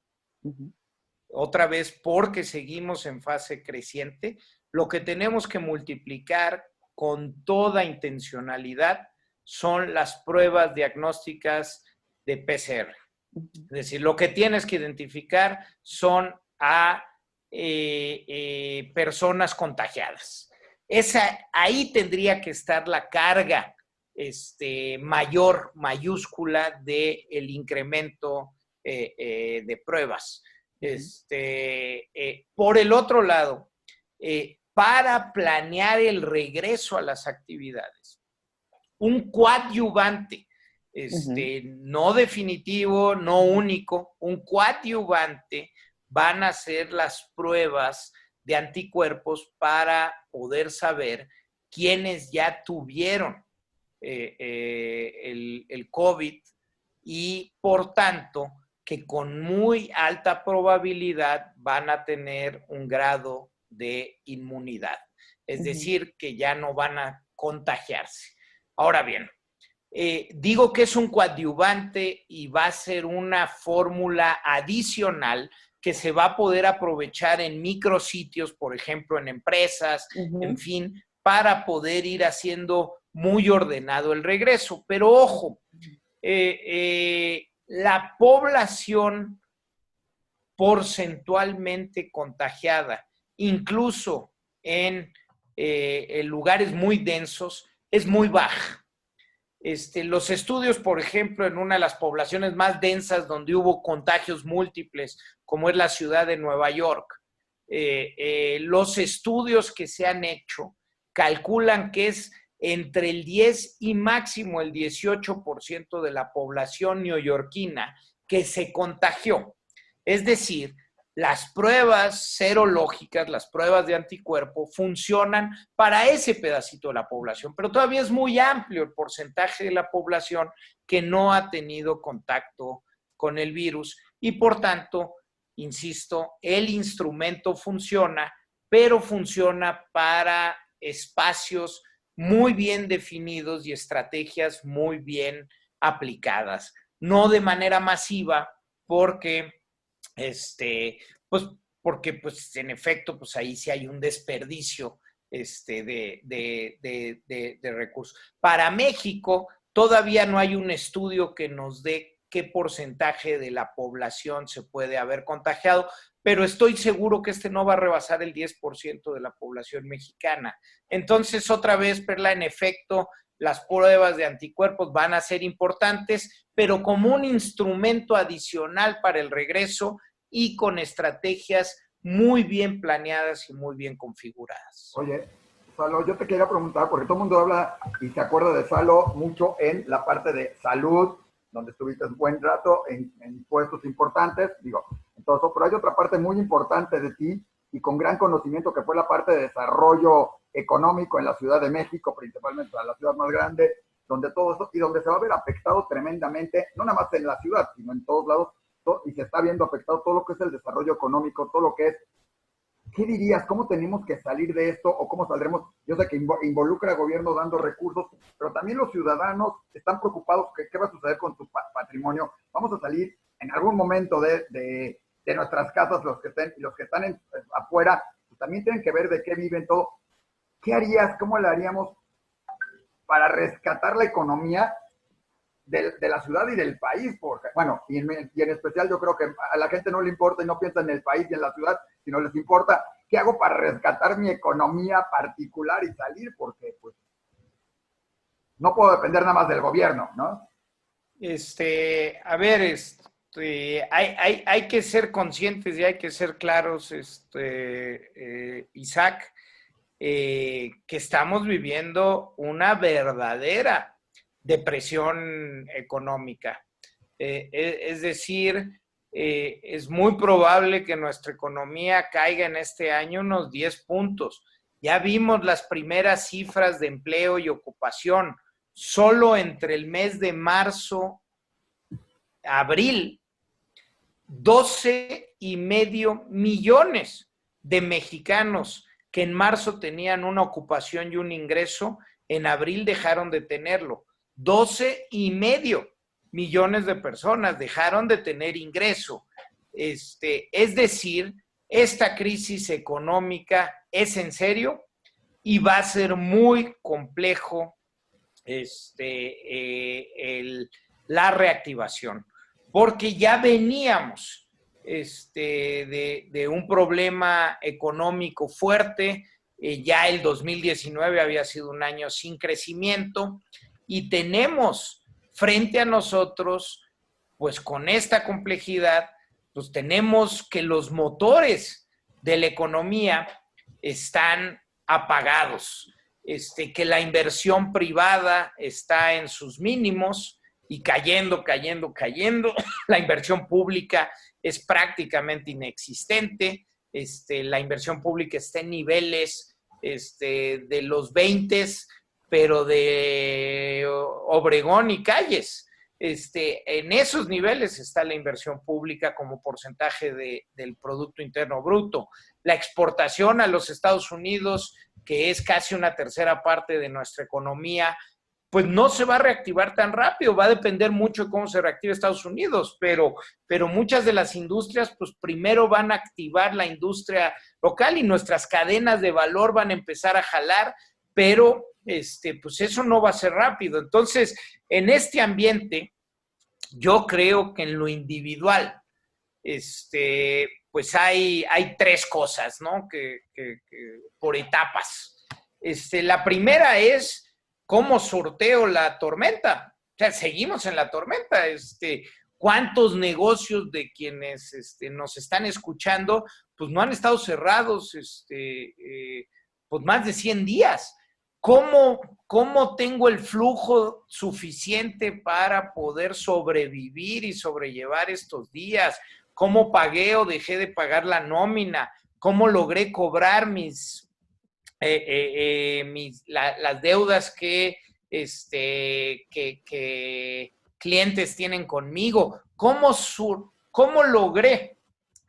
otra vez porque seguimos en fase creciente, lo que tenemos que multiplicar con toda intencionalidad son las pruebas diagnósticas de PCR. Es decir, lo que tienes que identificar son a personas contagiadas. Ahí tendría que estar la carga mayor, mayúscula del incremento de pruebas. Por el otro lado, para planear el regreso a las actividades, un coadyuvante, no definitivo, no único, un coadyuvante van a ser las pruebas de anticuerpos para poder saber quiénes ya tuvieron el COVID y, por tanto, que con muy alta probabilidad van a tener un grado de inmunidad. Es decir, que ya no van a contagiarse. Ahora bien, digo que es un coadyuvante y va a ser una fórmula adicional que se va a poder aprovechar en micrositios, por ejemplo, en empresas, en fin, para poder ir haciendo muy ordenado el regreso. Pero ojo, la población porcentualmente contagiada, incluso en lugares muy densos, es muy baja. Los estudios, por ejemplo, en una de las poblaciones más densas donde hubo contagios múltiples, como es la ciudad de Nueva York, los estudios que se han hecho calculan que es entre el 10 y máximo el 18% de la población neoyorquina que se contagió. Es decir, las pruebas serológicas, las pruebas de anticuerpo, funcionan para ese pedacito de la población, pero todavía es muy amplio el porcentaje de la población que no ha tenido contacto con el virus y por tanto, insisto, el instrumento funciona, pero funciona para espacios muy bien definidos y estrategias muy bien aplicadas, no de manera masiva, porque pues, pues en efecto, pues ahí sí hay un desperdicio de recursos. Para México todavía no hay un estudio que nos dé qué porcentaje de la población se puede haber contagiado, pero estoy seguro que no va a rebasar el 10% de la población mexicana. Entonces, otra vez, Perla, en efecto, las pruebas de anticuerpos van a ser importantes, pero como un instrumento adicional para el regreso y con estrategias muy bien planeadas y muy bien configuradas. Oye, Salo, yo te quería preguntar, porque todo el mundo habla y se acuerda de Salo mucho en la parte de salud, donde estuviste un buen rato en puestos importantes, digo, entonces, pero hay otra parte muy importante de ti y con gran conocimiento que fue la parte de desarrollo económico en la Ciudad de México, principalmente la ciudad más grande, donde todo eso, y donde se va a ver afectado tremendamente, no nada más en la ciudad, sino en todos lados, y se está viendo afectado todo lo que es el desarrollo económico, todo lo que es. ¿Qué dirías? ¿Cómo tenemos que salir de esto o cómo saldremos? Yo sé que involucra al gobierno dando recursos, pero también los ciudadanos están preocupados. ¿Qué va a suceder con su patrimonio? Vamos a salir en algún momento de nuestras casas, los que están afuera, pues también tienen que ver de qué viven todo. ¿Qué harías? ¿Cómo le haríamos para rescatar la economía de la ciudad y del país? Porque, bueno, y en especial yo creo que a la gente no le importa y no piensa en el país y en la ciudad, sino les importa qué hago para rescatar mi economía particular y salir, porque pues no puedo depender nada más del gobierno, ¿no? A ver, hay que ser conscientes y hay que ser claros, Isaac, que estamos viviendo una verdadera depresión económica. Es decir, es muy probable que nuestra economía caiga en este año unos 10 puntos. Ya vimos las primeras cifras de empleo y ocupación. Solo entre el mes de marzo, abril, 12,5 millones de mexicanos que en marzo tenían una ocupación y un ingreso, en abril dejaron de tenerlo. 12,5 millones de personas dejaron de tener ingreso. Es decir, esta crisis económica es en serio y va a ser muy complejo la reactivación, porque ya veníamos de un problema económico fuerte, ya el 2019 había sido un año sin crecimiento y tenemos frente a nosotros, pues con esta complejidad, pues tenemos que los motores de la economía están apagados, que la inversión privada está en sus mínimos y cayendo. La inversión pública es prácticamente inexistente. La inversión pública está en niveles de los 20, pero de Obregón y Calles. En esos niveles está la inversión pública como porcentaje del Producto Interno Bruto. La exportación a los Estados Unidos, que es casi una tercera parte de nuestra economía, pues no se va a reactivar tan rápido, va a depender mucho de cómo se reactive Estados Unidos, pero muchas de las industrias, pues primero van a activar la industria local y nuestras cadenas de valor van a empezar a jalar, pero pues eso no va a ser rápido. Entonces, en este ambiente, yo creo que en lo individual, pues hay tres cosas, ¿no? Que por etapas. La primera es cómo sorteo la tormenta. O sea, seguimos en la tormenta. ¿Cuántos negocios de quienes nos están escuchando, pues no han estado cerrados, pues más de 100 días? ¿Cómo tengo el flujo suficiente para poder sobrevivir y sobrellevar estos días? cómo pagué o dejé de pagar la nómina, cómo logré cobrar las deudas que clientes tienen conmigo, cómo logré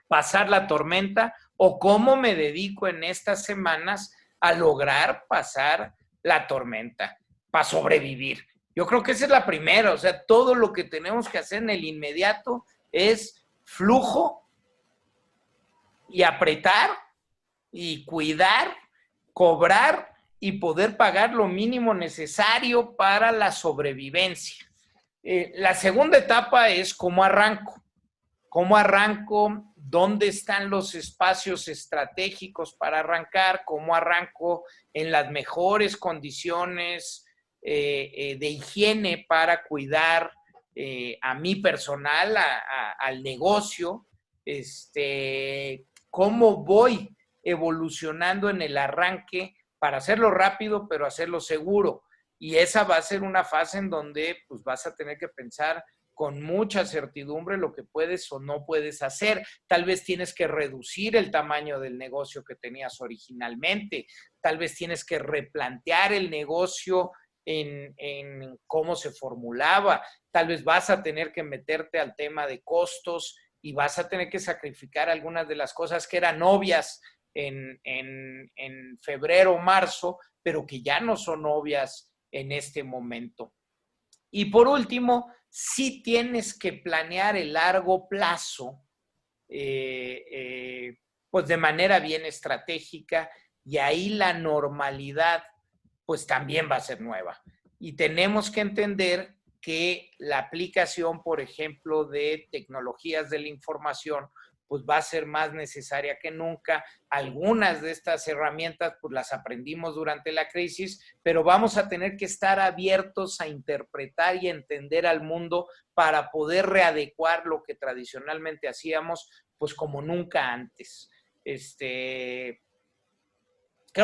pasar la tormenta o cómo me dedico en estas semanas a lograr pasar la tormenta para sobrevivir. Yo creo que esa es la primera, o sea, todo lo que tenemos que hacer en el inmediato es flujo y apretar y cuidar, cobrar y poder pagar lo mínimo necesario para la sobrevivencia. La segunda etapa es cómo arranco. ¿Cómo arranco? ¿Dónde están los espacios estratégicos para arrancar? ¿Cómo arranco en las mejores condiciones de higiene para cuidar a mi personal, al negocio? ¿Cómo voy evolucionando en el arranque para hacerlo rápido, pero hacerlo seguro? Y esa va a ser una fase en donde pues, vas a tener que pensar con mucha certidumbre lo que puedes o no puedes hacer. Tal vez tienes que reducir el tamaño del negocio que tenías originalmente. Tal vez tienes que replantear el negocio en cómo se formulaba. Tal vez vas a tener que meterte al tema de costos y vas a tener que sacrificar algunas de las cosas que eran obvias en febrero o marzo, pero que ya no son obvias en este momento. Y por último, sí tienes que planear el largo plazo, pues de manera bien estratégica, y ahí la normalidad pues también va a ser nueva. Y tenemos que entender que la aplicación, por ejemplo, de tecnologías de la información, pues va a ser más necesaria que nunca. Algunas de estas herramientas pues las aprendimos durante la crisis, pero vamos a tener que estar abiertos a interpretar y entender al mundo para poder readecuar lo que tradicionalmente hacíamos, pues como nunca antes. Creo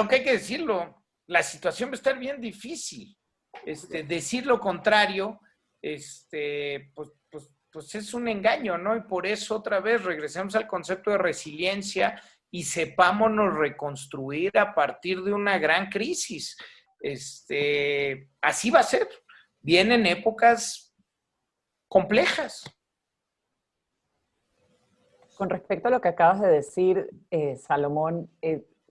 que hay que decirlo, la situación va a estar bien difícil. Decir lo contrario, pues es un engaño, ¿no? Y por eso otra vez regresemos al concepto de resiliencia y sepámonos reconstruir a partir de una gran crisis. Así va a ser. Vienen épocas complejas. Con respecto a lo que acabas de decir, Salomón,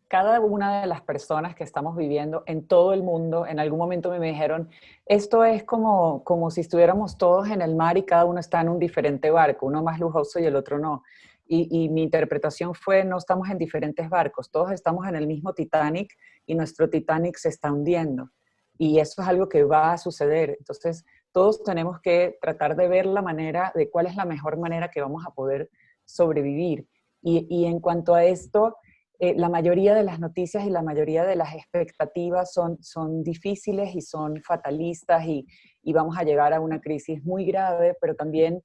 cada una de las personas que estamos viviendo en todo el mundo, en algún momento me dijeron, esto es como si estuviéramos todos en el mar y cada uno está en un diferente barco, uno más lujoso y el otro no. Y mi interpretación fue, no estamos en diferentes barcos, todos estamos en el mismo Titanic y nuestro Titanic se está hundiendo. Y eso es algo que va a suceder. Entonces, todos tenemos que tratar de ver la manera, de cuál es la mejor manera que vamos a poder sobrevivir. Y en cuanto a esto, la mayoría de las noticias y la mayoría de las expectativas son difíciles y son fatalistas y vamos a llegar a una crisis muy grave, pero también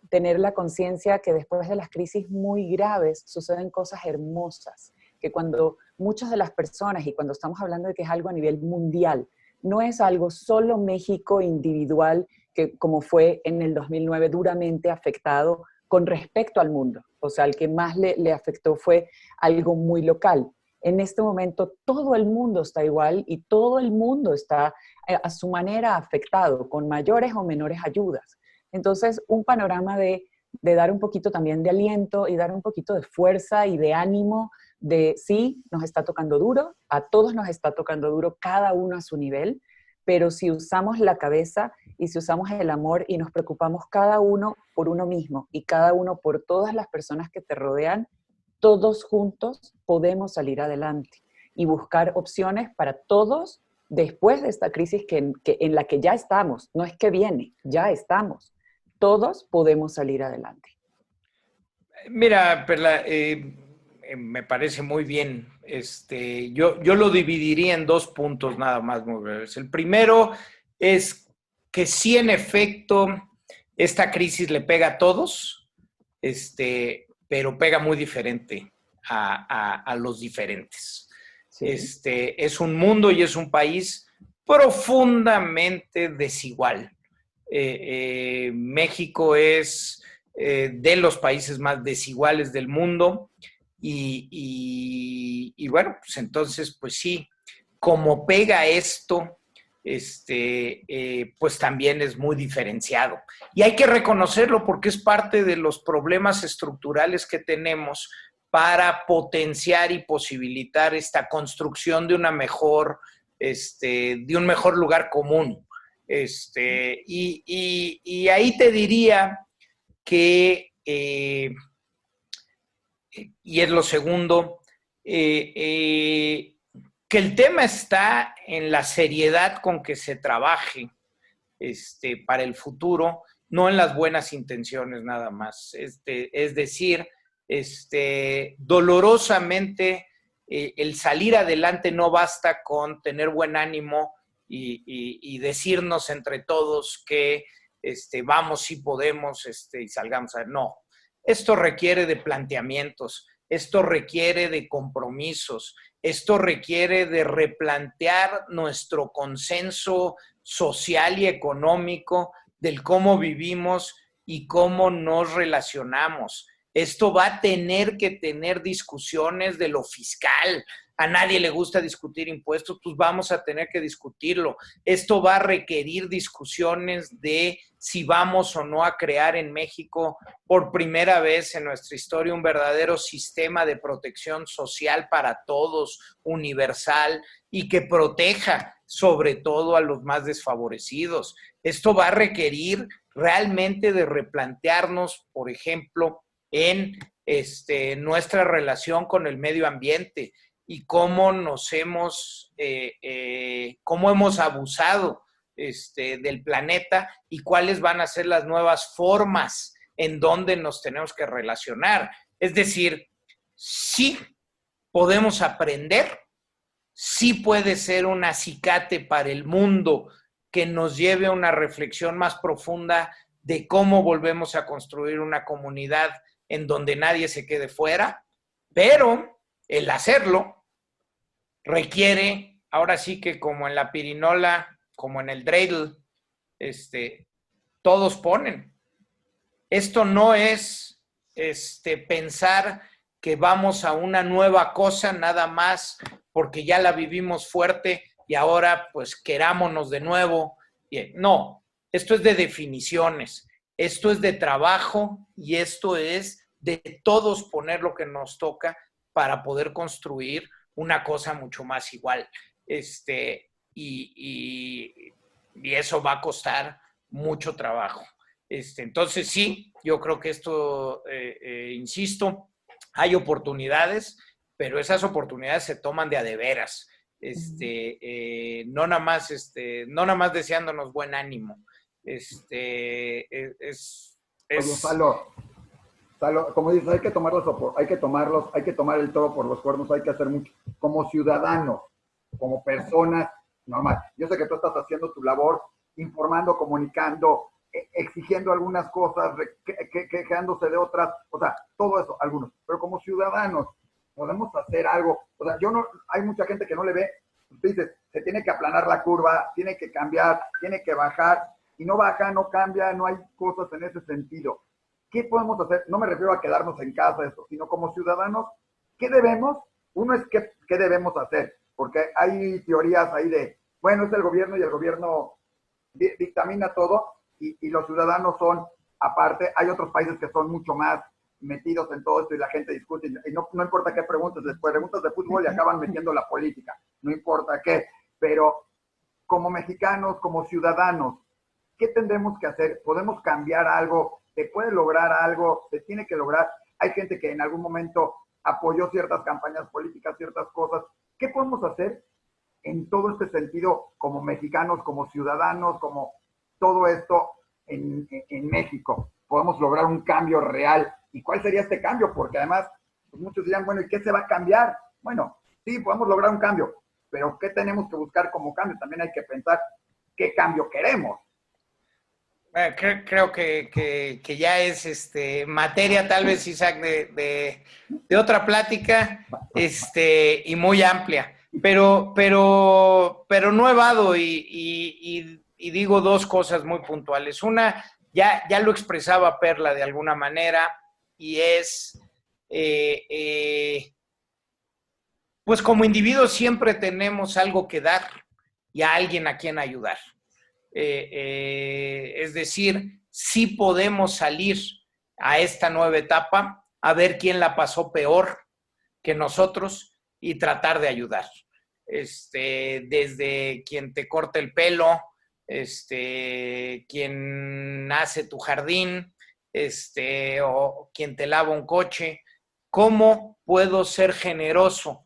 tener la conciencia que después de las crisis muy graves suceden cosas hermosas, que cuando muchas de las personas, y cuando estamos hablando de que es algo a nivel mundial, no es algo solo México individual, que como fue en el 2009 duramente afectado con respecto al mundo. O sea, el que más le afectó fue algo muy local. En este momento todo el mundo está igual y todo el mundo está a su manera afectado, con mayores o menores ayudas. Entonces, un panorama de dar un poquito también de aliento y dar un poquito de fuerza y de ánimo de sí, nos está tocando duro, a todos nos está tocando duro, cada uno a su nivel, pero si usamos la cabeza y si usamos el amor y nos preocupamos cada uno por uno mismo y cada uno por todas las personas que te rodean, todos juntos podemos salir adelante y buscar opciones para todos después de esta crisis en la que ya estamos. No es que viene, ya estamos. Todos podemos salir adelante. Mira, Perla, me parece muy bien. Yo lo dividiría en 2 puntos nada más muy breves. El primero es que sí, en efecto, esta crisis le pega a todos, pero pega muy diferente a los diferentes. Sí. Es un mundo y es un país profundamente desigual. México es de los países más desiguales del mundo. Y bueno, pues entonces, pues sí, como pega esto, pues también es muy diferenciado. Y hay que reconocerlo porque es parte de los problemas estructurales que tenemos para potenciar y posibilitar esta construcción de una mejor, de un mejor lugar común. Y ahí te diría que, y es lo segundo, que el tema está en la seriedad con que se trabaje para el futuro, no en las buenas intenciones nada más. Es decir, dolorosamente el salir adelante no basta con tener buen ánimo y decirnos entre todos que vamos, sí podemos, y salgamos a... No, esto requiere de planteamientos, esto requiere de compromisos, esto requiere de replantear nuestro consenso social y económico del cómo vivimos y cómo nos relacionamos. Esto va a tener que tener discusiones de lo fiscal. A nadie le gusta discutir impuestos, pues vamos a tener que discutirlo. Esto va a requerir discusiones de si vamos o no a crear en México por primera vez en nuestra historia un verdadero sistema de protección social para todos, universal, y que proteja sobre todo a los más desfavorecidos. Esto va a requerir realmente de replantearnos, por ejemplo, en nuestra relación con el medio ambiente y cómo cómo hemos abusado del planeta y cuáles van a ser las nuevas formas en donde nos tenemos que relacionar. Es decir, sí podemos aprender, sí puede ser un acicate para el mundo que nos lleve a una reflexión más profunda de cómo volvemos a construir una comunidad en donde nadie se quede fuera, pero el hacerlo requiere, ahora sí que como en la pirinola, como en el dreidel, todos ponen. Esto no es pensar que vamos a una nueva cosa nada más porque ya la vivimos fuerte y ahora pues querámonos de nuevo. No, esto es de definiciones, esto es de trabajo y esto es de todos poner lo que nos toca para poder construir una cosa mucho más igual. Y eso va a costar mucho trabajo. Entonces sí, yo creo que esto, insisto, hay oportunidades, pero esas oportunidades se toman de a de veras. No nada más deseándonos buen ánimo. Oye, Salo, como dices, hay que tomar el toro por los cuernos, hay que hacer mucho, como ciudadanos, como personas normales. Yo sé que tú estás haciendo tu labor, informando, comunicando, exigiendo algunas cosas, quejándose de otras, o sea, todo eso, algunos. Pero como ciudadanos, podemos hacer algo. O sea, hay mucha gente que no le ve, usted dice, se tiene que aplanar la curva, tiene que cambiar, tiene que bajar, y no baja, no cambia, no hay cosas en ese sentido. ¿Qué podemos hacer? No me refiero a quedarnos en casa, esto, sino como ciudadanos, ¿qué debemos? Uno es qué debemos hacer, porque hay teorías ahí de, bueno, es el gobierno y el gobierno dictamina todo y los ciudadanos son aparte. Hay otros países que son mucho más metidos en todo esto y la gente discute y no importa qué preguntes, después preguntas de fútbol y acaban metiendo la política, no importa qué, pero como mexicanos, como ciudadanos, ¿qué tendremos que hacer? ¿Podemos cambiar algo? ¿Se puede lograr algo? ¿Se tiene que lograr? Hay gente que en algún momento apoyó ciertas campañas políticas, ciertas cosas. ¿Qué podemos hacer en todo este sentido como mexicanos, como ciudadanos, como todo esto en México? ¿Podemos lograr un cambio real? ¿Y cuál sería este cambio? Porque además, pues muchos dirán, bueno, ¿y qué se va a cambiar? Bueno, sí, podemos lograr un cambio, pero ¿qué tenemos que buscar como cambio? También hay que pensar qué cambio queremos. Creo que ya es materia tal vez, Isaac, de otra plática y muy amplia, pero no evado y digo dos cosas muy puntuales. Una, ya lo expresaba Perla de alguna manera, y es, pues como individuos siempre tenemos algo que dar y a alguien a quien ayudar. Es decir, sí podemos salir a esta nueva etapa a ver quién la pasó peor que nosotros y tratar de ayudar. Desde quien te corta el pelo, quien hace tu jardín, o quien te lava un coche. ¿Cómo puedo ser generoso?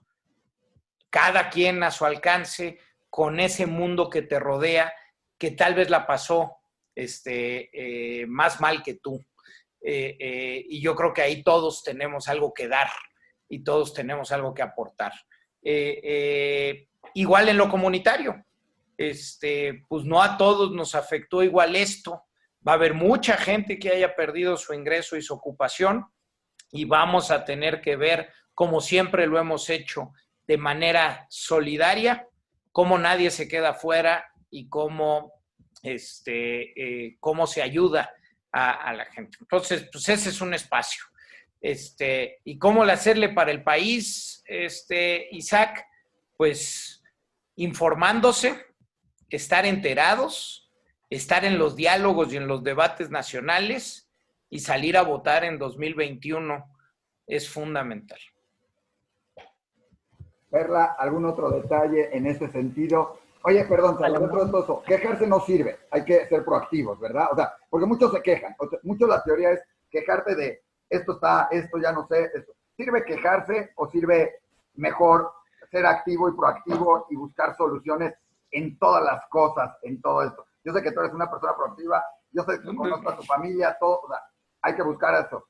Cada quien a su alcance con ese mundo que te rodea, que tal vez la pasó más mal que tú. Y yo creo que ahí todos tenemos algo que dar y todos tenemos algo que aportar. Igual en lo comunitario, pues no a todos nos afectó igual esto. Va a haber mucha gente que haya perdido su ingreso y su ocupación y vamos a tener que ver, como siempre lo hemos hecho, de manera solidaria, cómo nadie se queda fuera y cómo se ayuda a la gente. Entonces, pues ese es un espacio. ¿Y cómo hacerle para el país, Isaac? Pues informándose, estar enterados, estar en los diálogos y en los debates nacionales y salir a votar en 2021 es fundamental. Perla, ¿algún otro detalle en ese sentido? Oye, perdón, dentro de todo eso, quejarse no sirve, hay que ser proactivos, ¿verdad? O sea, porque muchos se quejan, mucho la teoría es quejarte de esto ya no sé, esto. ¿Sirve quejarse o sirve mejor ser activo y proactivo y buscar soluciones en todas las cosas, en todo esto? Yo sé que tú eres una persona proactiva, yo sé que tú conoces a tu familia, todo, o sea, hay que buscar eso.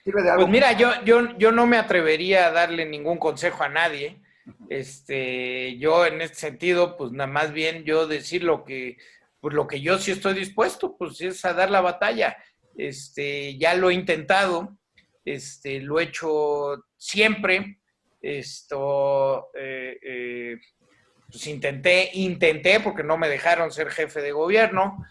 ¿Sirve de algo? Pues mira, yo no me atrevería a darle ningún consejo a nadie. Yo en este sentido, pues nada más bien yo decir lo que yo sí estoy dispuesto, pues es a dar la batalla. Ya lo he intentado, lo he hecho siempre. Pues intenté porque no me dejaron ser jefe de gobierno.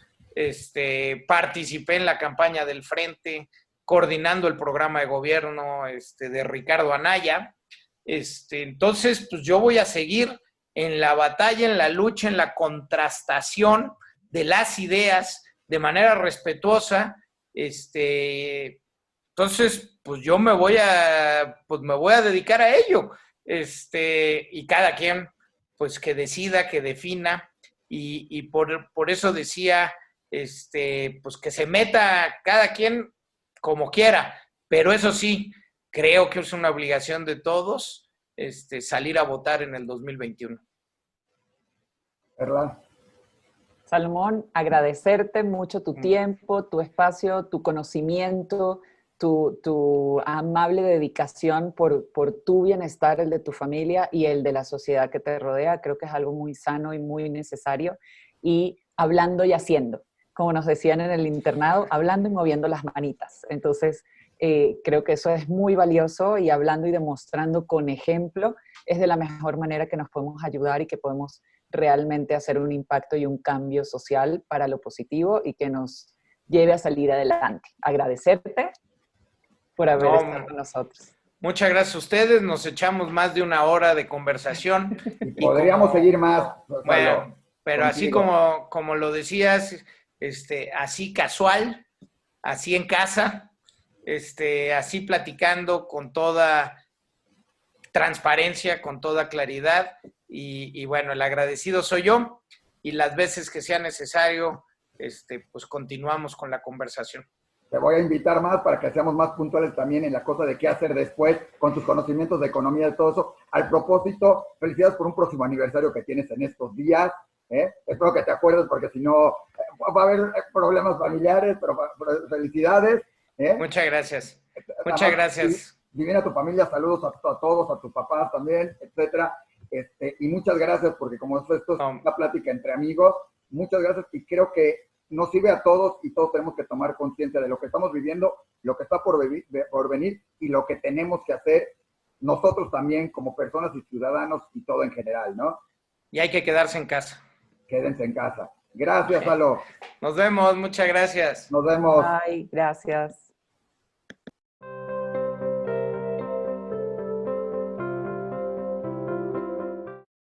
Participé en la campaña del Frente, coordinando el programa de gobierno de Ricardo Anaya. Entonces, pues yo voy a seguir en la batalla, en la lucha, en la contrastación de las ideas de manera respetuosa. Entonces, pues yo me voy a dedicar a ello. Y cada quien, pues que decida, que defina, y por eso decía, pues que se meta cada quien como quiera, pero eso sí, creo que es una obligación de todos salir a votar en el 2021. ¿Verdad? Salomón, agradecerte mucho tu tiempo, tu espacio, tu conocimiento, tu amable dedicación por tu bienestar, el de tu familia y el de la sociedad que te rodea. Creo que es algo muy sano y muy necesario. Y hablando y haciendo, como nos decían en el internado, hablando y moviendo las manitas. Entonces, creo que eso es muy valioso y hablando y demostrando con ejemplo es de la mejor manera que nos podemos ayudar y que podemos realmente hacer un impacto y un cambio social para lo positivo y que nos lleve a salir adelante. Agradecerte por haber estado con nosotros. Muchas gracias a ustedes, nos echamos más de una hora de conversación. Y podríamos seguir más. Bueno, pero contigo. Así como lo decías, así casual, así en casa, así platicando con toda transparencia, con toda claridad. Y bueno, el agradecido soy yo y las veces que sea necesario, pues continuamos con la conversación. Te voy a invitar más para que seamos más puntuales también en la cosa de qué hacer después con tus conocimientos de economía y todo eso. Al propósito, felicidades por un próximo aniversario que tienes en estos días. Espero que te acuerdes porque si no va a haber problemas familiares, pero felicidades. Muchas gracias. Muchas gracias. Divina a tu familia, saludos a todos, a tus papás también, etcétera. Y muchas gracias porque como esto es una plática entre amigos, muchas gracias y creo que nos sirve a todos y todos tenemos que tomar conciencia de lo que estamos viviendo, lo que está por venir y lo que tenemos que hacer nosotros también como personas y ciudadanos y todo en general, ¿no? Y hay que quedarse en casa. Quédense en casa. Gracias, Lalo. Nos vemos, muchas gracias. Nos vemos. Ay, gracias.